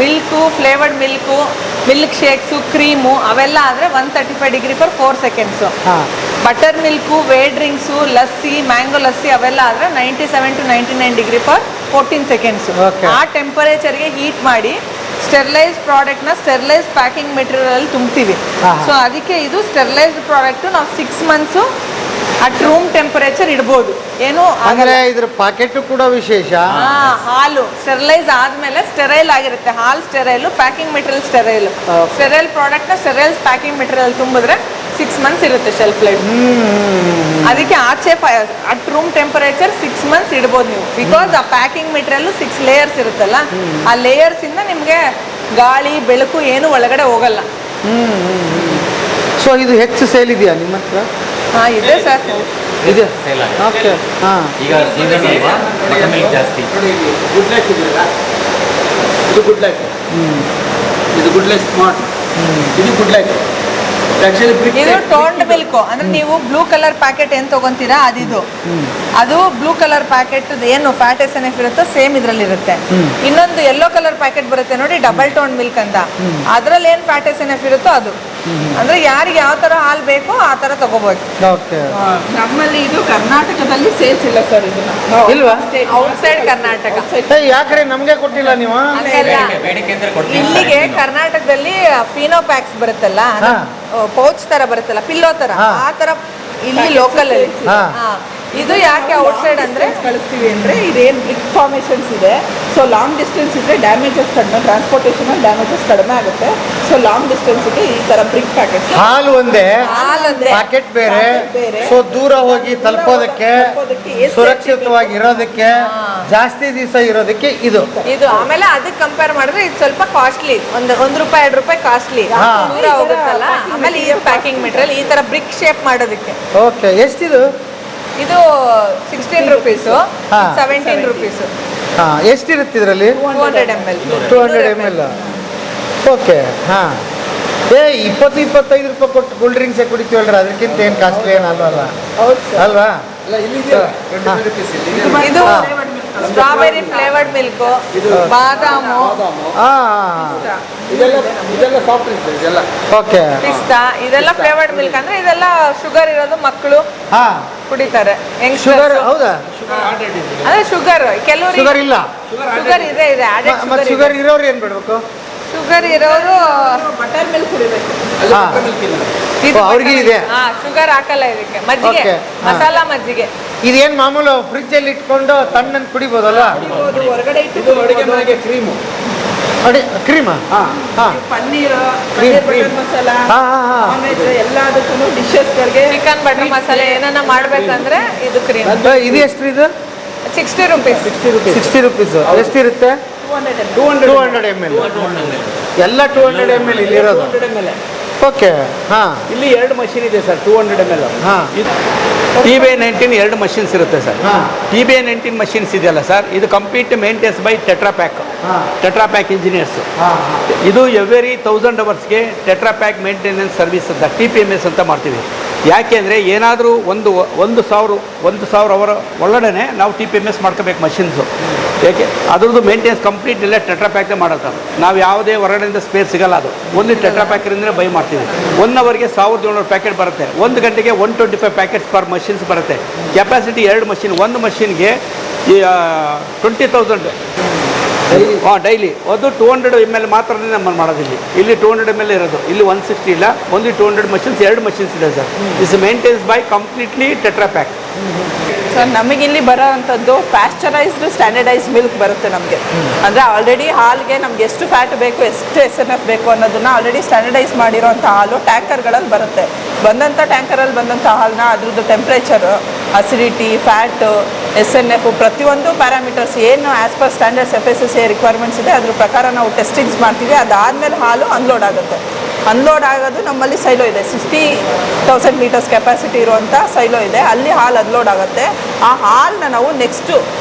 milk, flavoured milk shakes, cream ಅವೆಲ್ಲ ಆದರೆ 135 degree for 4 seconds. Butter milk, ವೇಡ್ ಡ್ರಿಂಕ್ಸು, ಲಸ್ಸಿ, ಮ್ಯಾಂಗೋ ಲಸ್ಸಿ ಅವೆಲ್ಲ ಆದರೆ 97 to 99 ಡಿಗ್ರಿ ಫಾರ್ 14 ಸೆಕೆಂಡ್ಸ್. ಆ ಟೆಂಪರೇಚರ್ಗೆ ಹೀಟ್ ಮಾಡಿ ಸ್ಟೆರಿಲೈಸ್ ಪ್ರಾಡಕ್ಟ್ನ ಸ್ಟೆರಿಲೈಸ್ ಪ್ಯಾಕಿಂಗ್ ಮೆಟೀರಿಯಲ್ ತುಂಬ್ತೀವಿ. ಸೊ ಅದಕ್ಕೆ ಇದು ಸ್ಟೆರಿಲೈಸ್ಡ್ ಪ್ರಾಡಕ್ಟ್ ನಾವು 6 ಮಂತ್ಸು ಅಟ್ ರೂಮ್ ಟೆಂಪರೇಚರ್ ಇಡ್ಬೋದು. ಏನು ಅಂದ್ರೆ ಇದ್ರ ಪಾಕೆಟ್ ಕೂಡ ವಿಶೇಷ. ಹಾಲು ಸ್ಟೆರಿಲೈಸ್ ಆದ್ಮೇಲೆ ಸ್ಟೆರೈಲ್ ಆಗಿರುತ್ತೆ. ಹಾಲು ಸ್ಟೆರೈಲು, ಪ್ಯಾಕಿಂಗ್ ಮೆಟೀರಿಯಲ್ ಸ್ಟೆರೈಲ್. ಸ್ಟೆರೈಲ್ ಪ್ರಾಡಕ್ಟ್ನ ಸ್ಟೆರೈಲ್ ಪ್ಯಾಕಿಂಗ್ ಮೆಟೀರಿಯಲ್ ತುಂಬಿದ್ರೆ 6 ಮಂತ್ಸ್ ಇರುತ್ತೆ ಶೆಲ್ಫ್ ಲೈಫ್. ಅದಕ್ಕೆ ಆಚೆ ಅಟ್ ರೂಮ್ ಟೆಂಪರೇಚರ್ 6 ಮಂತ್ಸ್ ಇಡ್ಬೋದು ನೀವು. ಬಿಕಾಸ್ ಆ ಪ್ಯಾಕಿಂಗ್ ಮೆಟೀರಿಯಲ್ 6 ಲೇಯರ್ಸ್ ಇರುತ್ತಲ್ಲ, ಆ ಲೇಯರ್ಸ್ ಇಂದ ನಿಮಗೆ ಗಾಳಿ ಬೆಳಕು ಏನು ಒಳಗಡೆ ಹೋಗಲ್ಲ. ಸೊ ಇದು ಹೆಚ್ಚು ಸೇಲ್ ಇದೆಯಾ ನಿಮ್ಮ ಹತ್ರ? ಹಾಂ ಇದೆ ಸರ್. ಇದೆ. ಸೇಲ್ ಆಗಿದೆ. ಓಕೆ. ಹಾಂ. ಈಗ ಸೀಸನ್ ಅಲ್ವಾ, ಬಟರ್ ಮಿಲ್ಕ್ ಜಾಸ್ತಿ. ಗುಡ್ ಲೈಫ್ ಇದೆಯಲ್ಲ, ಇದು ಗುಡ್ ಲೈಫ್, ಇದು ಗುಡ್ ಲೈಫ್ ಸ್ಮಾರ್ಟ್, ಇದು ಗುಡ್ ಲೈಫ್. ಇದು ಟೋನ್ಡ್ ಮಿಲ್ಕ್ ಅಂದ್ರೆ ನೀವು ಬ್ಲೂ ಕಲರ್ ಪ್ಯಾಕೆಟ್ ಏನ್ ತಗೊಂತೀರಾ ಅದಿದು. ಅದು ಬ್ಲೂ ಕಲರ್ ಪ್ಯಾಕೆಟ್ ಏನು ಫ್ಯಾಟ್ SNF ಇರುತ್ತೋ ಸೇಮ್ ಇದ್ರಲ್ಲಿ ಇರುತ್ತೆ. ಇನ್ನೊಂದು ಯೆಲ್ಲೋ ಕಲರ್ ಪ್ಯಾಕೆಟ್ ಬರುತ್ತೆ ನೋಡಿ, ಡಬಲ್ ಟೋನ್ ಮಿಲ್ಕ್ ಅಂತ, ಅದ್ರಲ್ಲಿ ಏನ್ ಫ್ಯಾಟ್ SNF ಇರುತ್ತೋ ಅದು. ಅಂದ್ರೆ ಯಾರಿಗೆ ಯಾವ ತರ ಹಾಲು ಬೇಕೋ ಆ ತರ ತಗೋಬಹುದು. ಓಕೆ. ನಮ್ಮಲ್ಲಿ ಇದು ಕರ್ನಾಟಕದಲ್ಲಿ ಸೇಲ್ಸ್ ಇಲ್ಲ ಸರ್ ಇದನ್ನ. ಇಲ್ವಾ? ಔಟ್ಸೈಡ್ ಕರ್ನಾಟಕ. ಯಾಕ್ರೆ ನಮ್ಗೆ ಕೊಟ್ಟಿಲ್ಲ ನೀವು? ಹಂಗಲ್ಲ. ಬೇಡಿಕೆ ಅಂದ್ರೆ ಕೊಡ್ತೀವಿ. ಇಲ್ಲಿಗೆ ಕರ್ನಾಟಕದಲ್ಲಿ ಫಿನೋ ಪ್ಯಾಕ್ಸ್ ಬರುತ್ತಲ್ಲ, ಪೌಚ್ ತರ ಬರುತ್ತಲ್ಲ, ಪಿಲ್ಲೋ ತರ, ಆ ತರ ಇಲ್ಲಿ ಲೋಕಲ್ ಅಲ್ಲಿ. ಇದು ಯಾಕೆ ಔಟ್ಸೈಡ್ ಅಂದ್ರೆ ಕಳಿಸ್ತೀವಿ ಅಂದ್ರೆ ಇದೇನು ಬ್ರಿಕ್ ಫಾರ್ಮೇಷನ್ಸ್ ಇದೆ. ಸೊ ಲಾಂಗ್ ಡಿಸ್ಟೆನ್ಸ್ ಇದ್ರೆ ಡ್ಯಾಮೇಜಸ್ ಕಡಿಮೆ, ಟ್ರಾನ್ಸ್ಪೋರ್ಟೇಷನ್ ಡ್ಯಾಮೇಜಸ್ ಕಡಿಮೆ ಆಗುತ್ತೆ. ಸೊ ಲಾಂಗ್ ಡಿಸ್ಟೆನ್ಸ್ಗೆ ಈ ತರ ಬ್ರಿಕ್ ಪ್ಯಾಕೆಟ್. ಹಾಲು ಒಂದೇ, ಹಾಲಂದ್ರೆ ಪ್ಯಾಕೆಟ್ ಬೇರೆ. ಸೊ ದೂರ ಹೋಗಿ ತಲುಪೋದಕ್ಕೆ, ಸುರಕ್ಷಿತವಾಗಿ ಇರೋದಕ್ಕೆ, ಜಾಸ್ತಿ ದಿವಸ ಇರೋದಕ್ಕೆ ಇದು. ಆಮೇಲೆ ಅದಕ್ಕೆ ಕಂಪೇರ್ ಮಾಡಿದ್ರೆ ಇದು ಸ್ವಲ್ಪ ಕಾಸ್ಟ್ಲಿ, ಒಂದು ರೂಪಾಯಿ 2 ರೂಪಾಯಿ ಕಾಸ್ಟ್ಲಿ, ದೂರ ಹೋಗುತ್ತಲ್ಲ. ಆಮೇಲೆ ಈ ಪ್ಯಾಕಿಂಗ್ ಮೆಟೀರಿಯಲ್ ಈ ತರ ಬ್ರಿಕ್ ಶೇಪ್ ಮಾಡೋದಕ್ಕೆ. ಓಕೆ. ಎಷ್ಟಿದು? ಇದು 16 ರುಪೀಸು, 17 ರುಪೀಸು. ಹಾಂ. ಎಷ್ಟಿರುತ್ತೆ ಇದರಲ್ಲಿ? 200 ml. 200 ml. ಓಕೆ. ಹಾಂ. 20-25 ರೂಪಾಯಿ ಕೊಟ್ಟು ಕೂಲ್ ಡ್ರಿಂಕ್ಸೇ ಕುಡಿತೀವಲ್ರಿ, ಅದಕ್ಕಿಂತ ಏನು ಕಾಸ್ಟ್ಲಿ ಏನಲ್ವಲ್ಲ ಅಲ್ವಾ? ಇದು ಸ್ಟ್ರಾಬೆರಿ ಫ್ಲೇವರ್ಡ್ ಮಿಲ್ಕ್, ಬಾದಾಮು, ಇದೆಲ್ಲ ಸಾಫ್ಟ್ ಡ್ರಿಂಕ್ಸ್ ಇದೆಲ್ಲ. ಓಕೆ. ಪಿಸ್ತಾ, ಇದೆಲ್ಲ ಫ್ಲೇವರ್ಡ್ ಮಿಲ್ಕ್. ಅಂದ್ರೆ ಇದೆಲ್ಲ ಶುಗರ್ ಇರೋದು, ಮಕ್ಕಳು ಹಾಂ ಕುಡಿತಾರೆ. ಶುಗರ್. ಹೌದಾ? ಅಂದ್ರೆ ಶುಗರ್ ಕೆಲವರು ಶುಗರ್ ಇಲ್ಲ. ಶುಗರ್ ಇದೆ ಆಡೆಡ್ ಮತ್ತೆ ಶುಗರ್ ಇರೋರು ಏನು ಬಿಡ್ಬೇಕು? ಶುಗರ್ ಇರೋರು ಬಟರ್ ಮಿಲ್ಕ್ ಕುಡಿಬೇಕು. ಅವ್ರಿಗೆ ಇದೆ. ಶುಗರ್ ಹಾಕಲ್ಲ ಇದಕ್ಕೆ. ಮಜ್ಜಿಗೆ, ಮಸಾಲಾ ಮಜ್ಜಿಗೆ. ಇದೇನು ಮಾಮೂಲು ಫ್ರಿಜ್ ಅಲ್ಲಿ ಇಟ್ಕೊಂಡು ತಣ್ಣನ್ ಕುಡಿಬೋದಲ್ಲ? ಹೊರಗಡೆ ಇದು ಅಡುಗೆ ಮನೆಗೆ ಕ್ರೀಮು. ಕ್ರೀಮಾ? ಪನ್ನೀರ್, ಕ್ರೀಮ್. ಮಸಾಲ, ಹಾಂ ಹಾಂ ಹಾಂ. ಆಮೇಲೆ ಎಲ್ಲದಕ್ಕೂ ಡಿಶಸ್ಗಳಿಗೆ ಚಿಕನ್ ಬಟರ್ ಮಸಾಲೆ ಏನನ್ನ ಮಾಡ್ಬೇಕಂದ್ರೆ ಇದು ಕ್ರೀಮ್. ಇದು ಎಷ್ಟು ಇದು? 60 ರುಪೀಸ್. 60 ರುಪೀಸ್. ಎಷ್ಟಿರುತ್ತೆ? 200 ml. ಎಲ್ಲ 200 ml ಇಲ್ಲಿರೋದು. 200 ml. ಓಕೆ. ಹಾಂ. ಇಲ್ಲಿ 2 ಮಷಿನ್ ಇದೆ ಸರ್, 200 ml. ಹಾಂ. TBI-19 2 ಮಷಿನ್ಸ್ ಇರುತ್ತೆ ಸರ್. ಹಾಂ. TBI-19 ಮಷಿನ್ಸ್ ಇದೆಯಲ್ಲ ಸರ್, ಇದು complete maintenance by Tetra Pak. Tetra Pak engineers. ಇದು ಎವ್ರಿ 1000 ಅವರ್ಸ್ಗೆ ಟೆಟ್ರಾಪ್ಯಾಕ್ ಮೇಂಟೆನೆನ್ಸ್ ಸರ್ವಿಸ್ ಅಂತ TPMS ಅಂತ ಮಾಡ್ತೀವಿ. ಯಾಕೆ ಅಂದರೆ ಏನಾದರೂ ಒಂದು ಸಾವಿರ ಅವರ್ ಒಳಗಡೆ ನಾವು TPMS ಮಾಡ್ಕೋಬೇಕು ಮಷಿನ್ಸು. ಯಾಕೆ ಅದ್ರದ್ದು ಮೇಂಟೆನೆನ್ಸ್ ಕಂಪ್ಲೀಟ್ ಎಲ್ಲ ಟೆಟ್ರಾಪ್ಯಾಕ್ಗೆ ಮಾಡುತ್ತೆ. ನಾವು ಯಾವುದೇ ಹೊರಗಡೆಯಿಂದ ಸ್ಪೇರ್ ಸಿಗಲ್ಲ, ಅದು ಒಂದು ಟೆಟ್ರಾಪ್ಯಾಕರಿಂದಲೇ ಬೈ ಮಾಡ್ತೀವಿ. 1 ಅವರ್ಗೆ 1700 ಪ್ಯಾಕೆಟ್ ಬರುತ್ತೆ. 1 ಗಂಟೆಗೆ 125 ಪ್ಯಾಕೆಟ್ಸ್ ಪರ್ ಮಷಿನ್ಸ್ ಬರುತ್ತೆ. ಕೆಪಾಸಿಟಿ 2 ಮಷಿನ್, ಒಂದು ಮಷಿನ್ಗೆ 20,000 ಡೈಲಿ. ಅದು 200 ml ಮಾತ್ರ ನಮ್ಮ ಮಾಡೋದಿಲ್ಲ. ಇಲ್ಲಿ 200 ml ಇರೋದು, ಇಲ್ಲಿ 160 ಇಲ್ಲ. ಒಂದು 200 ಮಷಿನ್ಸ್, 2 ಮಷಿನ್ಸ್ ಇದೆ sir. Is maintains by completely Tetra Pak. Sir ನಮಗಿಲ್ಲಿ ಬರೋ ಅಂಥದ್ದು ಪ್ಯಾಸ್ಚರೈಸ್ಡ್ ಸ್ಟ್ಯಾಂಡರ್ಡೈಸ್ ಮಿಲ್ಕ್ ಬರುತ್ತೆ ನಮಗೆ. ಅಂದರೆ ಆಲ್ರೆಡಿ ಹಾಲಿಗೆ ನಮ್ಗೆ ಎಷ್ಟು ಫ್ಯಾಟ್ ಬೇಕು, ಎಷ್ಟು SNF ಬೇಕು ಅನ್ನೋದನ್ನ ಆಲ್ರೆಡಿ ಸ್ಟ್ಯಾಂಡರ್ಡೈಸ್ ಮಾಡಿರೋಂಥ ಹಾಲು ಟ್ಯಾಂಕರ್ಗಳಲ್ಲಿ ಬರುತ್ತೆ. ಬಂದಂಥ ಟ್ಯಾಂಕರಲ್ಲಿ ಬಂದಂಥ ಹಾಲನ್ನ ಅದ್ರದ್ದು ಟೆಂಪ್ರೇಚರು, ಅಸಿಡಿಟಿ, ಫ್ಯಾಟು, SNF ಪ್ರತಿಯೊಂದು ಪ್ಯಾರಾಮೀಟರ್ಸ್ ಏನು as per standards FSSAI requirements ಇದೆ ಅದ್ರ ಪ್ರಕಾರ ನಾವು ಟೆಸ್ಟಿಂಗ್ಸ್ ಮಾಡ್ತೀವಿ. ಅದಾದಮೇಲೆ ಹಾಲು ಅನ್ಲೋಡ್ ಆಗುತ್ತೆ. ಅನ್ಲೋಡ್ ಆಗೋದು ನಮ್ಮಲ್ಲಿ ಸೈಲೋ ಇದೆ, 60,000 ಲೀಟರ್ಸ್ ಕೆಪಾಸಿಟಿ ಇರುವಂಥ ಸೈಲೋ ಇದೆ. ಅಲ್ಲಿ ಹಾಲು ಅನ್ಲೋಡ್ ಆಗುತ್ತೆ. ಆ ಹಾಲನ್ನ ನಾವು ನೆಕ್ಸ್ಟು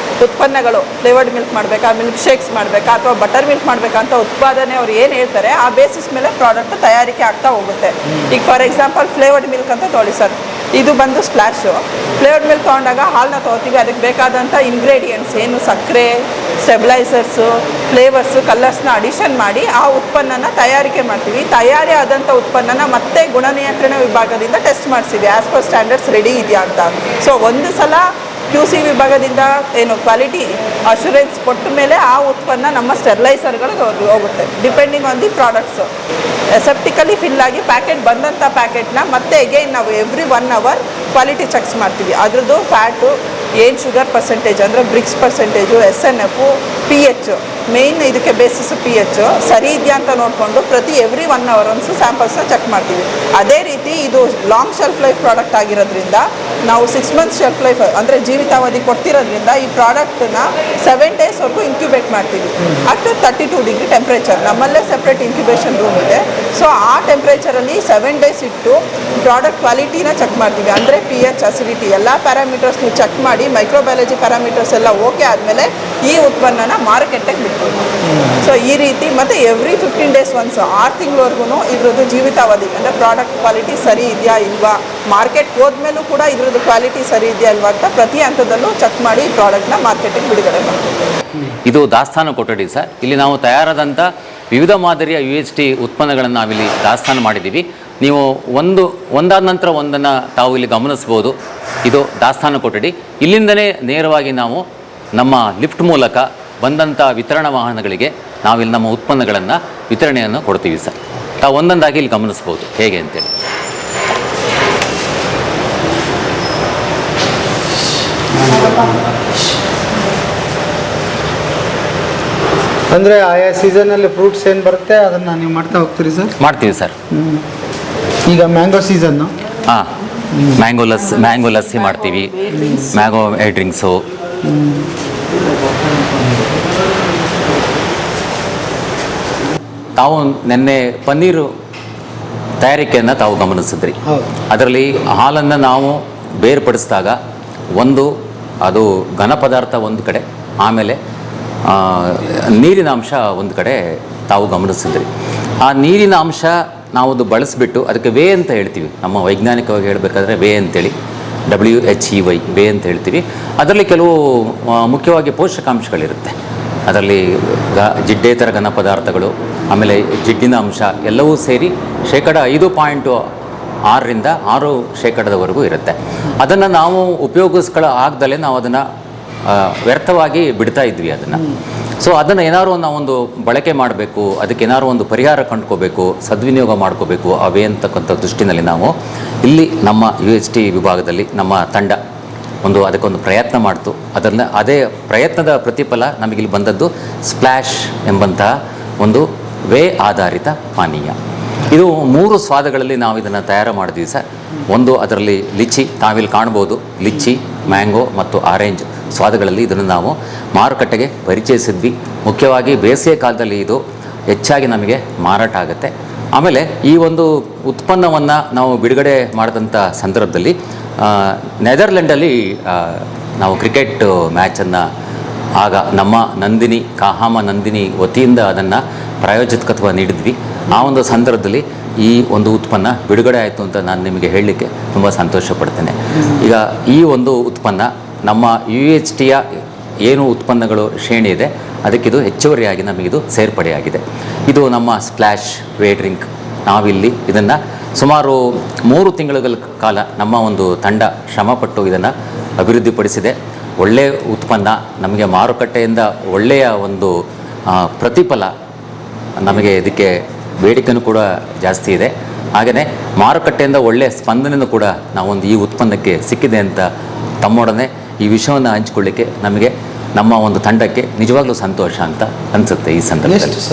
ಉತ್ಪನ್ನಗಳು ಫ್ಲೇವರ್ಡ್ ಮಿಲ್ಕ್ ಮಾಡಬೇಕಾ, ಮಿಲ್ಕ್ ಶೇಕ್ಸ್ ಮಾಡಬೇಕಾ, ಅಥವಾ ಬಟರ್ ಮಿಲ್ಕ್ ಮಾಡಬೇಕಾ ಅಂತ ಉತ್ಪಾದನೆ ಅವ್ರು ಏನು ಹೇಳ್ತಾರೆ ಆ ಬೇಸಿಸ್ ಮೇಲೆ ಪ್ರಾಡಕ್ಟ್ ತಯಾರಿಕೆ ಆಗ್ತಾ ಹೋಗುತ್ತೆ. ಈಗ ಫಾರ್ ಎಕ್ಸಾಂಪಲ್ ಫ್ಲೇವರ್ಡ್ ಮಿಲ್ಕ್ ಅಂತ ತೊಗೊಳ್ಳಿ ಸರ್, ಇದು ಬಂದು ಸ್ಪ್ಲಾಶು. ಫ್ಲೇವರ್ಡ್ ಮಿಲ್ಕ್ ತೊಗೊಂಡಾಗ ಹಾಲನ್ನ ತೊಗೋತೀವಿ, ಅದಕ್ಕೆ ಬೇಕಾದಂಥ ಇಂಗ್ರೀಡಿಯೆಂಟ್ಸ್ ಏನು ಸಕ್ಕರೆ, ಸ್ಟೆಬಿಲೈಸರ್ಸು, ಫ್ಲೇವರ್ಸು, ಕಲರ್ಸ್ನ ಅಡಿಷನ್ ಮಾಡಿ ಆ ಉತ್ಪನ್ನನ ತಯಾರಿಕೆ ಮಾಡ್ತೀವಿ. ತಯಾರಿ ಆದಂಥ ಉತ್ಪನ್ನನ ಮತ್ತೆ ಗುಣನಿಯಂತ್ರಣ ವಿಭಾಗದಿಂದ ಟೆಸ್ಟ್ ಮಾಡಿಸ್ತೀವಿ ಆ್ಯಸ್ ಪರ್ ಸ್ಟ್ಯಾಂಡರ್ಡ್ಸ್ ರೆಡಿ ಇದೆಯಾ ಅಂತ. ಸೊ ಒಂದು ಸಲ QC ವಿಭಾಗದಿಂದ ಏನು ಕ್ವಾಲಿಟಿ ಅಶ್ಯೂರೆನ್ಸ್ ಕೊಟ್ಟ ಮೇಲೆ ಆ ಉತ್ಪನ್ನ ನಮ್ಮ ಸ್ಟೆರಿಲೈಸರ್ಗಳಿಗೆ ಹೋಗುತ್ತೆ. Depending on the products aseptically fill ಆಗಿ ಪ್ಯಾಕೆಟ್ ಬಂದಂಥ ಪ್ಯಾಕೆಟ್ನ ಮತ್ತೆ ಎಗೈನ್ ನಾವು ಎವ್ರಿ 1 ಅವರ್ ಕ್ವಾಲಿಟಿ ಚೆಕ್ಸ್ ಮಾಡ್ತೀವಿ. ಅದ್ರದ್ದು ಫ್ಯಾಟು ಏನು, ಶುಗರ್ ಪರ್ಸೆಂಟೇಜ್ ಅಂದರೆ brix percentage, SNF, P H ಮೇಯ್ನ್ ಇದಕ್ಕೆ ಬೇಸಿಸ್ ಪಿ ಎಚ್ ಸರಿ ಇದೆಯಾ ಅಂತ ನೋಡಿಕೊಂಡು ಪ್ರತಿ ಎವ್ರಿ 1 hour ಒನ್ಸು ಸ್ಯಾಂಪಲ್ಸ್ನ ಚೆಕ್ ಮಾಡ್ತೀವಿ. ಅದೇ ರೀತಿ ಇದು ಲಾಂಗ್ ಶೆಲ್ಫ್ ಲೈಫ್ ಪ್ರಾಡಕ್ಟ್ ಆಗಿರೋದ್ರಿಂದ ನಾವು 6 months ಶೆಲ್ಫ್ ಲೈಫ್ ಅಂದರೆ ಜೀವಿತಾವಧಿ ಕೊಡ್ತಿರೋದ್ರಿಂದ ಈ ಪ್ರಾಡಕ್ಟನ್ನ 7 daysವರೆಗೂ ಇನ್ಕ್ಯುಬೇಟ್ ಮಾಡ್ತೀವಿ ಅಟ್ 32 degree ಟೆಂಪ್ರೇಚರ್. ನಮ್ಮಲ್ಲೇ ಸೆಪ್ರೇಟ್ ಇನ್ಕ್ಯುಬೇಷನ್ ರೂಮ್ ಇದೆ. ಸೊ ಆ ಟೆಂಪ್ರೇಚರಲ್ಲಿ 7 days ಇಟ್ಟು ಪ್ರಾಡಕ್ಟ್ ಕ್ವಾಲಿಟಿನ ಚೆಕ್ ಮಾಡ್ತೀವಿ. ಅಂದರೆ ಪಿ ಎಚ್, ಅಸಿಡಿಟಿ ಎಲ್ಲ ಪ್ಯಾರಾಮೀಟರ್ಸ್ ನೀವು ಚೆಕ್ ಮಾಡಿ ಮೈಕ್ರೋಬಯಾಲಜಿ ಪ್ಯಾರಾಮೀಟರ್ಸ್ ಎಲ್ಲ ಓಕೆ ಆದಮೇಲೆ ಈ ಉತ್ಪನ್ನನ ಮಾರುಕಟ್ಟೆಗೆ ಬಿಡ್ತೀವಿ. ಸೊ ಈ ರೀತಿ ಮತ್ತು ಎವ್ರಿ 15 days ಒನ್ಸ್ 6 ತಿಂಗಳವರೆಗೂ ಇದ್ರದ್ದು ಜೀವಿತಾವಧಿ ಅಂದರೆ ಪ್ರಾಡಕ್ಟ್ ಕ್ವಾಲಿಟಿ ಸರಿ ಇದೆಯಾ ಇಲ್ವಾ, ಮಾರ್ಕೆಟ್ ಹೋದ್ಮೇಲೂ ಕೂಡ ಇದ್ರದ್ದು ಕ್ವಾಲಿಟಿ ಸರಿ ಇದೆಯಾ ಇಲ್ವಾ ಅಂತ ಪ್ರತಿ ಹಂತದಲ್ಲೂ ಚೆಕ್ ಮಾಡಿ ಈ ಪ್ರಾಡಕ್ಟ್ನ ಮಾರ್ಕೆಟಿಗೆ ಬಿಡುಗಡೆ ಮಾಡ್ತೀವಿ. ಇದು ದಾಸ್ತಾನು ಕೊಠಡಿ ಸರ್. ಇಲ್ಲಿ ನಾವು ತಯಾರಾದಂಥ ವಿವಿಧ ಮಾದರಿಯ UHT ಉತ್ಪನ್ನಗಳನ್ನು ನಾವಿಲ್ಲಿ ದಾಸ್ತಾನು ಮಾಡಿದ್ದೀವಿ. ನೀವು ಒಂದಾದ ನಂತರ ಒಂದನ್ನು ತಾವು ಇಲ್ಲಿ ಗಮನಿಸ್ಬೋದು. ಇದು ದಾಸ್ತಾನು ಕೊಠಡಿ. ಇಲ್ಲಿಂದಲೇ ನೇರವಾಗಿ ನಾವು ನಮ್ಮ ಲಿಫ್ಟ್ ಮೂಲಕ ಬಂದಂಥ ವಿತರಣಾ ವಾಹನಗಳಿಗೆ ನಾವಿಲ್ಲಿ ನಮ್ಮ ಉತ್ಪನ್ನಗಳನ್ನು ವಿತರಣೆಯನ್ನು ಕೊಡ್ತೀವಿ ಸರ್. ತಾವು ಒಂದೊಂದಾಗಿ ಇಲ್ಲಿ ಗಮನಿಸ್ಬೋದು ಹೇಗೆ ಅಂತೇಳಿ. ಅಂದರೆ ಆಯಾ ಸೀಸನಲ್ಲಿ ಫ್ರೂಟ್ಸ್ ಏನು ಬರುತ್ತೆ ಅದನ್ನು ನೀವು ಮಾಡ್ತಾ ಹೋಗ್ತೀರಿ ಸರ್? ಮಾಡ್ತೀವಿ ಸರ್. ಈಗ ಮ್ಯಾಂಗೋ ಸೀಸನ್ನು. ಹಾಂ, ಮ್ಯಾಂಗೋ ಲಸ್ಸಿ ಮಾಡ್ತೀವಿ, ಮ್ಯಾಂಗೋ ಡ್ರಿಂಕ್ಸು. ತಾವು ನಿನ್ನೆ ಪನ್ನೀರು ತಯಾರಿಕೆಯನ್ನು ತಾವು ಗಮನಿಸಿದ್ರಿ. ಅದರಲ್ಲಿ ಹಾಲನ್ನು ನಾವು ಬೇರ್ಪಡಿಸಿದಾಗ ಅದು ಘನ ಪದಾರ್ಥ ಒಂದು ಕಡೆ, ಆಮೇಲೆ ನೀರಿನ ಅಂಶ ಒಂದು ಕಡೆ ತಾವು ಗಮನಿಸಿದ್ರಿ. ಆ ನೀರಿನ ಅಂಶ ನಾವು ಅದು ಬಳಸಿಬಿಟ್ಟು ಅದಕ್ಕೆ ವೇ ಅಂತ ಹೇಳ್ತೀವಿ. ನಮ್ಮ ವೈಜ್ಞಾನಿಕವಾಗಿ ಹೇಳಬೇಕಾದ್ರೆ ವೇ ಅಂತೇಳಿ, WHEY ವೇ ಅಂತ ಹೇಳ್ತೀವಿ. ಅದರಲ್ಲಿ ಕೆಲವು ಮುಖ್ಯವಾಗಿ ಪೋಷಕಾಂಶಗಳಿರುತ್ತೆ. ಅದರಲ್ಲಿ ಜಿಡ್ಡೇತರ ಘನ ಪದಾರ್ಥಗಳು, ಆಮೇಲೆ ಜಿಡ್ಡಿನ ಅಂಶ ಎಲ್ಲವೂ ಸೇರಿ 5.6% 6% ಇರುತ್ತೆ. ಅದನ್ನು ನಾವು ಆಗದಲ್ಲೇ ನಾವು ಅದನ್ನು ವ್ಯರ್ಥವಾಗಿ ಬಿಡ್ತಾ ಇದ್ವಿ ಅದನ್ನು. ಸೊ ಅದನ್ನು ಏನಾದ್ರು ನಾವೊಂದು ಬಳಕೆ ಮಾಡಬೇಕು, ಅದಕ್ಕೆ ಏನಾದ್ರು ಒಂದು ಪರಿಹಾರ ಕಂಡುಕೋಬೇಕು, ಸದ್ವಿನಿಯೋಗ ಮಾಡ್ಕೋಬೇಕು ಅವೇ ಅಂತಕ್ಕಂಥ ದೃಷ್ಟಿನಲ್ಲಿ ನಾವು ಇಲ್ಲಿ ನಮ್ಮ UHT ವಿಭಾಗದಲ್ಲಿ ನಮ್ಮ ತಂಡ ಅದಕ್ಕೊಂದು ಪ್ರಯತ್ನ ಮಾಡ್ತು. ಅದೇ ಪ್ರಯತ್ನದ ಪ್ರತಿಫಲ ನಮಗಿಲ್ಲಿ ಬಂದದ್ದು ಸ್ಪ್ಲ್ಯಾಶ್ ಎಂಬಂತಹ ಒಂದು ವೇ ಆಧಾರಿತ ಪಾನೀಯ. ಇದು 3 ಸ್ವಾದಗಳಲ್ಲಿ ನಾವು ಇದನ್ನು ತಯಾರು ಮಾಡಿದ್ವಿ ಸರ್. ಅದರಲ್ಲಿ ಲಿಚ್ಚಿ, ತಾವಿಲ್ಲಿ ಕಾಣ್ಬೋದು, ಲಿಚ್ಚಿ, ಮ್ಯಾಂಗೋ ಮತ್ತು ಆರೆಂಜ್ ಸ್ವಾದಗಳಲ್ಲಿ ಇದನ್ನು ನಾವು ಮಾರುಕಟ್ಟೆಗೆ ಪರಿಚಯಿಸಿದ್ವಿ. ಮುಖ್ಯವಾಗಿ ಬೇಸಿಗೆ ಕಾಲದಲ್ಲಿ ಇದು ಹೆಚ್ಚಾಗಿ ನಮಗೆ ಮಾರಾಟ ಆಗುತ್ತೆ. ಆಮೇಲೆ ಈ ಒಂದು ಉತ್ಪನ್ನವನ್ನು ನಾವು ಬಿಡುಗಡೆ ಮಾಡಿದಂಥ ಸಂದರ್ಭದಲ್ಲಿ ನೆದರ್ಲೆಂಡಲ್ಲಿ ನಾವು ಕ್ರಿಕೆಟ್ ಮ್ಯಾಚನ್ನು ಆಗ ನಮ್ಮ ಕಾಹಾಮ ನಂದಿನಿ ವತಿಯಿಂದ ಅದನ್ನು ಪ್ರಾಯೋಜಕತ್ವ ನೀಡಿದ್ವಿ. ಆ ಒಂದು ಸಂದರ್ಭದಲ್ಲಿ ಈ ಒಂದು ಉತ್ಪನ್ನ ಬಿಡುಗಡೆ ಆಯಿತು ಅಂತ ನಾನು ನಿಮಗೆ ಹೇಳಲಿಕ್ಕೆ ತುಂಬ ಸಂತೋಷ ಪಡ್ತೇನೆ. ಈಗ ಈ ಒಂದು ಉತ್ಪನ್ನ ನಮ್ಮ UHTಯ ಏನು ಉತ್ಪನ್ನಗಳು ಶ್ರೇಣಿ ಇದೆ ಅದಕ್ಕಿದು ಹೆಚ್ಚುವರಿಯಾಗಿ ನಮಗಿದು ಸೇರ್ಪಡೆಯಾಗಿದೆ. ಇದು ನಮ್ಮ ಸ್ಪ್ಲ್ಯಾಶ್ ವೇ ಡ್ರಿಂಕ್. ನಾವಿಲ್ಲಿ ಇದನ್ನು ಸುಮಾರು 3 ತಿಂಗಳ ಕಾಲ ನಮ್ಮ ಒಂದು ತಂಡ ಶ್ರಮಪಟ್ಟು ಇದನ್ನು ಅಭಿವೃದ್ಧಿಪಡಿಸಿದೆ. ಒಳ್ಳೆಯ ಉತ್ಪನ್ನ, ನಮಗೆ ಮಾರುಕಟ್ಟೆಯಿಂದ ಒಳ್ಳೆಯ ಒಂದು ಪ್ರತಿಫಲ, ನಮಗೆ ಇದಕ್ಕೆ ಬೇಡಿಕೆಯೂ ಕೂಡ ಜಾಸ್ತಿ ಇದೆ. ಹಾಗೆಯೇ ಮಾರುಕಟ್ಟೆಯಿಂದ ಒಳ್ಳೆಯ ಸ್ಪಂದನೆಯೂ ಕೂಡ ನಾವೊಂದು ಈ ಉತ್ಪನ್ನಕ್ಕೆ ಸಿಕ್ಕಿದೆ ಅಂತ ತಮ್ಮೊಡನೆ ಈ ವಿಷಯವನ್ನು ಹಂಚಿಕೊಳ್ಳಿಕ್ಕೆ ನಮಗೆ ನಮ್ಮ ಒಂದು ತಂಡಕ್ಕೆ ನಿಜವಾಗ್ಲೂ ಸಂತೋಷ ಅಂತ ಅನಿಸುತ್ತೆ ಈ ಸಂದರ್ಭದಲ್ಲಿ.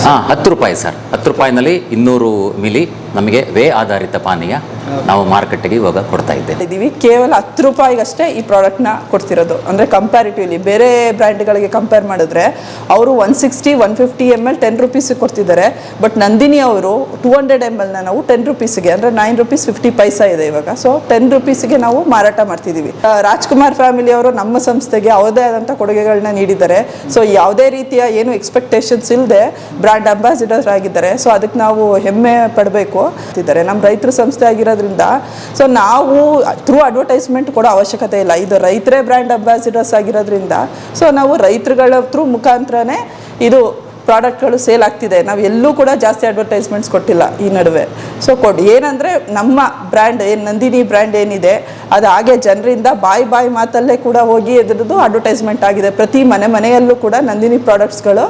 ಹಾಂ, 10 ರೂಪಾಯಿ ಸರ್. 10 ರೂಪಾಯಿನಲ್ಲಿ 200 ಮಿಲಿ ನಮಗೆ ವೇ ಆಧಾರಿತ ಪಾನೀಯ ನಾವು ಮಾರುಕಟ್ಟೆಗೆ ಇವಾಗ ಕೊಡ್ತಾ ಇದ್ದೀವಿ. ಕೇವಲ 10 ರೂಪಾಯಿಗಷ್ಟೇ ಈ ಪ್ರಾಡಕ್ಟ್ನ ಕೊಡ್ತಿರೋದು. ಅಂದರೆ ಕಂಪ್ಯಾರಿಟಿವ್ಲಿ ಬೇರೆ ಬ್ರ್ಯಾಂಡ್ಗಳಿಗೆ ಕಂಪೇರ್ ಮಾಡಿದ್ರೆ ಅವರು 160, 150 ml 10 ರೂಪೀಸಿಗೆ ಕೊಡ್ತಿದ್ದಾರೆ. ಬಟ್ ನಂದಿನಿ ಅವರು 200 mlನ ನಾವು 10 ರೂಪೀಸಿಗೆ, ಅಂದರೆ 9 ರೂಪೀಸ್ 50 ಪೈಸಾ ಇದೆ ಇವಾಗ. ಸೊ 10 ರೂಪೀಸಿಗೆ ನಾವು ಮಾರಾಟ ಮಾಡ್ತಿದ್ದೀವಿ. ರಾಜ್ಕುಮಾರ್ ಫ್ಯಾಮಿಲಿ ಅವರು ನಮ್ಮ ಸಂಸ್ಥೆಗೆ ಅವರದೇ ಆದಂಥ ಕೊಡುಗೆಗಳನ್ನ ನೀಡಿದ್ದಾರೆ. ಸೊ ಯಾವುದೇ ರೀತಿಯ ಏನು ಎಕ್ಸ್ಪೆಕ್ಟೇಷನ್ಸ್ ಇಲ್ಲದೆ ಬ್ರ್ಯಾಂಡ್ ಅಂಬಾಸಿಡರ್ ಆಗಿದ್ದಾರೆ. ಸೊ ಅದಕ್ಕೆ ನಾವು ಹೆಮ್ಮೆ ಪಡಬೇಕು ಇದ್ದಾರೆ. ನಮ್ಮ ರೈತರ ಸಂಸ್ಥೆ ಆಗಿರೋದ್ರಿಂದ ಸೊ ನಾವು ಥ್ರೂ ಅಡ್ವರ್ಟೈಸ್ಮೆಂಟ್ ಕೊಡೋ ಅವಶ್ಯಕತೆ ಇಲ್ಲ. ಇದು ರೈತರೇ ಬ್ರ್ಯಾಂಡ್ ಅಂಬಾಸಿಡರ್ಸ್ ಆಗಿರೋದ್ರಿಂದ ಸೊ ನಾವು ರೈತರುಗಳ ಥ್ರೂ ಮುಖಾಂತರನೇ ಇದು ಪ್ರಾಡಕ್ಟ್ಗಳು ಸೇಲ್ ಆಗ್ತಿದೆ. ನಾವು ಎಲ್ಲೂ ಕೂಡ ಜಾಸ್ತಿ ಅಡ್ವರ್ಟೈಸ್ಮೆಂಟ್ಸ್ ಕೊಟ್ಟಿಲ್ಲ ಈ ನಡುವೆ. ಸೊ ಏನಂದರೆ ನಮ್ಮ ಬ್ರ್ಯಾಂಡ್ ನಂದಿನಿ ಬ್ರ್ಯಾಂಡ್ ಏನಿದೆ ಅದು ಹಾಗೆ ಜನರಿಂದ ಬಾಯಿ ಮಾತಲ್ಲೇ ಕೂಡ ಹೋಗಿ ಇದ್ರದ್ದು ಅಡ್ವರ್ಟೈಸ್ಮೆಂಟ್ ಆಗಿದೆ. ಪ್ರತಿ ಮನೆಯಲ್ಲೂ ಕೂಡ ನಂದಿನಿ ಪ್ರಾಡಕ್ಟ್ಸ್ಗಳು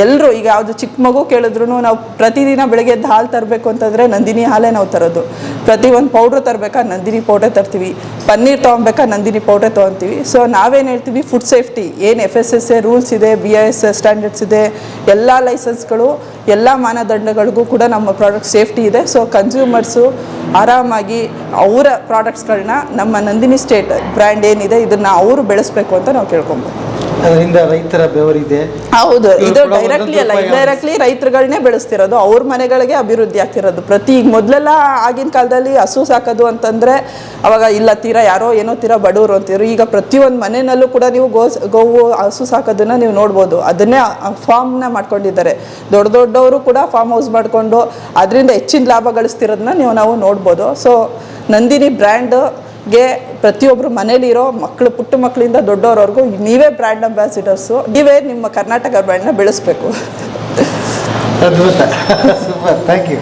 ಎಲ್ಲರೂ, ಈಗ ಯಾವುದು ಚಿಕ್ಕ ಮಗು ಕೇಳಿದ್ರು ನಾವು ಪ್ರತಿದಿನ ಬೆಳಗ್ಗೆ ಎದ್ದು ಹಾಲು ತರಬೇಕು ಅಂತಂದರೆ ನಂದಿನಿ ಹಾಲೇ ನಾವು ತರೋದು. ಪ್ರತಿ ಒಂದು ಪೌಡ್ರ್ ತರಬೇಕಾ ನಂದಿನಿ ಪೌಡ್ರೇ ತರ್ತೀವಿ. ಪನ್ನೀರ್ ತೊಗೊಬೇಕಾ ನಂದಿನಿ ಪೌಡ್ರೇ ತೊಗೊತೀವಿ. ಸೊ ನಾವೇನು ಹೇಳ್ತೀವಿ, ಫುಡ್ ಸೇಫ್ಟಿ ಏನು FSSAI ರೂಲ್ಸ್ ಇದೆ, BIS ಸ್ಟ್ಯಾಂಡರ್ಡ್ಸ್ ಇದೆ, ಎಲ್ಲ ಲೈಸೆನ್ಸ್ಗಳು, ಎಲ್ಲ ಮಾನದಂಡಗಳಿಗೂ ಕೂಡ ನಮ್ಮ ಪ್ರಾಡಕ್ಟ್ ಸೇಫ್ಟಿ ಇದೆ. ಸೊ ಕನ್ಸ್ಯೂಮರ್ಸು ಆರಾಮಾಗಿ ಅವರ ಪ್ರಾಡಕ್ಟ್ಸ್ಗಳನ್ನ ನಮ್ಮ ನಂದಿನಿ ಸ್ಟೇಟ್ ಬ್ರ್ಯಾಂಡ್ ಏನಿದೆ ಇದನ್ನು ಅವರು ಬೆಳೆಸಬೇಕು ಅಂತ ನಾವು ಕೇಳ್ಕೊಬೋದು. ಅದರಿಂದ ರೈತರ ಬೆವರಿದೆ. ಹೌದು, ಇವ್ರು ಇದು ಕೂಡ ಡೈರೆಕ್ಟ್ಲಿ ಅಲ್ಲ, ಒಂದೊಂದು ಇಂಡೈರೆಕ್ಟ್ಲಿ ರೈತರುಗಳನ್ನೇ ಬೆಳೆಸ್ತಿರೋದು, ಅವ್ರ ಮನೆಗಳಿಗೆ ಅಭಿವೃದ್ಧಿ ಆಗ್ತಿರೋದು. ಈಗ ಮೊದಲೆಲ್ಲ ಆಗಿನ ಕಾಲದಲ್ಲಿ ಹಸು ಸಾಕೋದು ಅಂತಂದರೆ ಅವಾಗ ಇಲ್ಲ ತೀರಾ ಯಾರೋ ಏನೋ ತೀರಾ ಬಡವರು ಅಂತಿದ್ರು. ಈಗ ಪ್ರತಿಯೊಂದು ಮನೆಯಲ್ಲೂ ಕೂಡ ನೀವು ಗೋವು ಹಸು ಸಾಕೋದನ್ನು ನೀವು ನೋಡ್ಬೋದು. ಅದನ್ನೇ ಫಾರ್ಮ್ನ ಮಾಡ್ಕೊಂಡಿದ್ದಾರೆ. ದೊಡ್ಡವರು ಕೂಡ ಫಾರ್ಮ್ ಹೌಸ್ ಮಾಡಿಕೊಂಡು ಅದರಿಂದ ಹೆಚ್ಚಿನ ಲಾಭ ಗಳಿಸ್ತಿರೋದನ್ನ ನಾವು ನೋಡ್ಬೋದು. ಸೊ ನಂದಿನಿ ಬ್ರ್ಯಾಂಡ್ಗೆ ಪ್ರತಿಯೊಬ್ಬರು ಮನೇಲಿರೋ ಮಕ್ಕಳು, ಪುಟ್ಟ ಮಕ್ಕಳಿಂದ ದೊಡ್ಡವರವರೆಗೂ ನೀವೇ ಬ್ರ್ಯಾಂಡ್ ಅಂಬಾಸಿಡರ್ಸು, ನೀವೇ ನಿಮ್ಮ ಕರ್ನಾಟಕ ಬ್ರ್ಯಾಂಡ್ನ ಬೆಳೆಸಬೇಕು. ಅದ್ಭುತ. Super, thank you.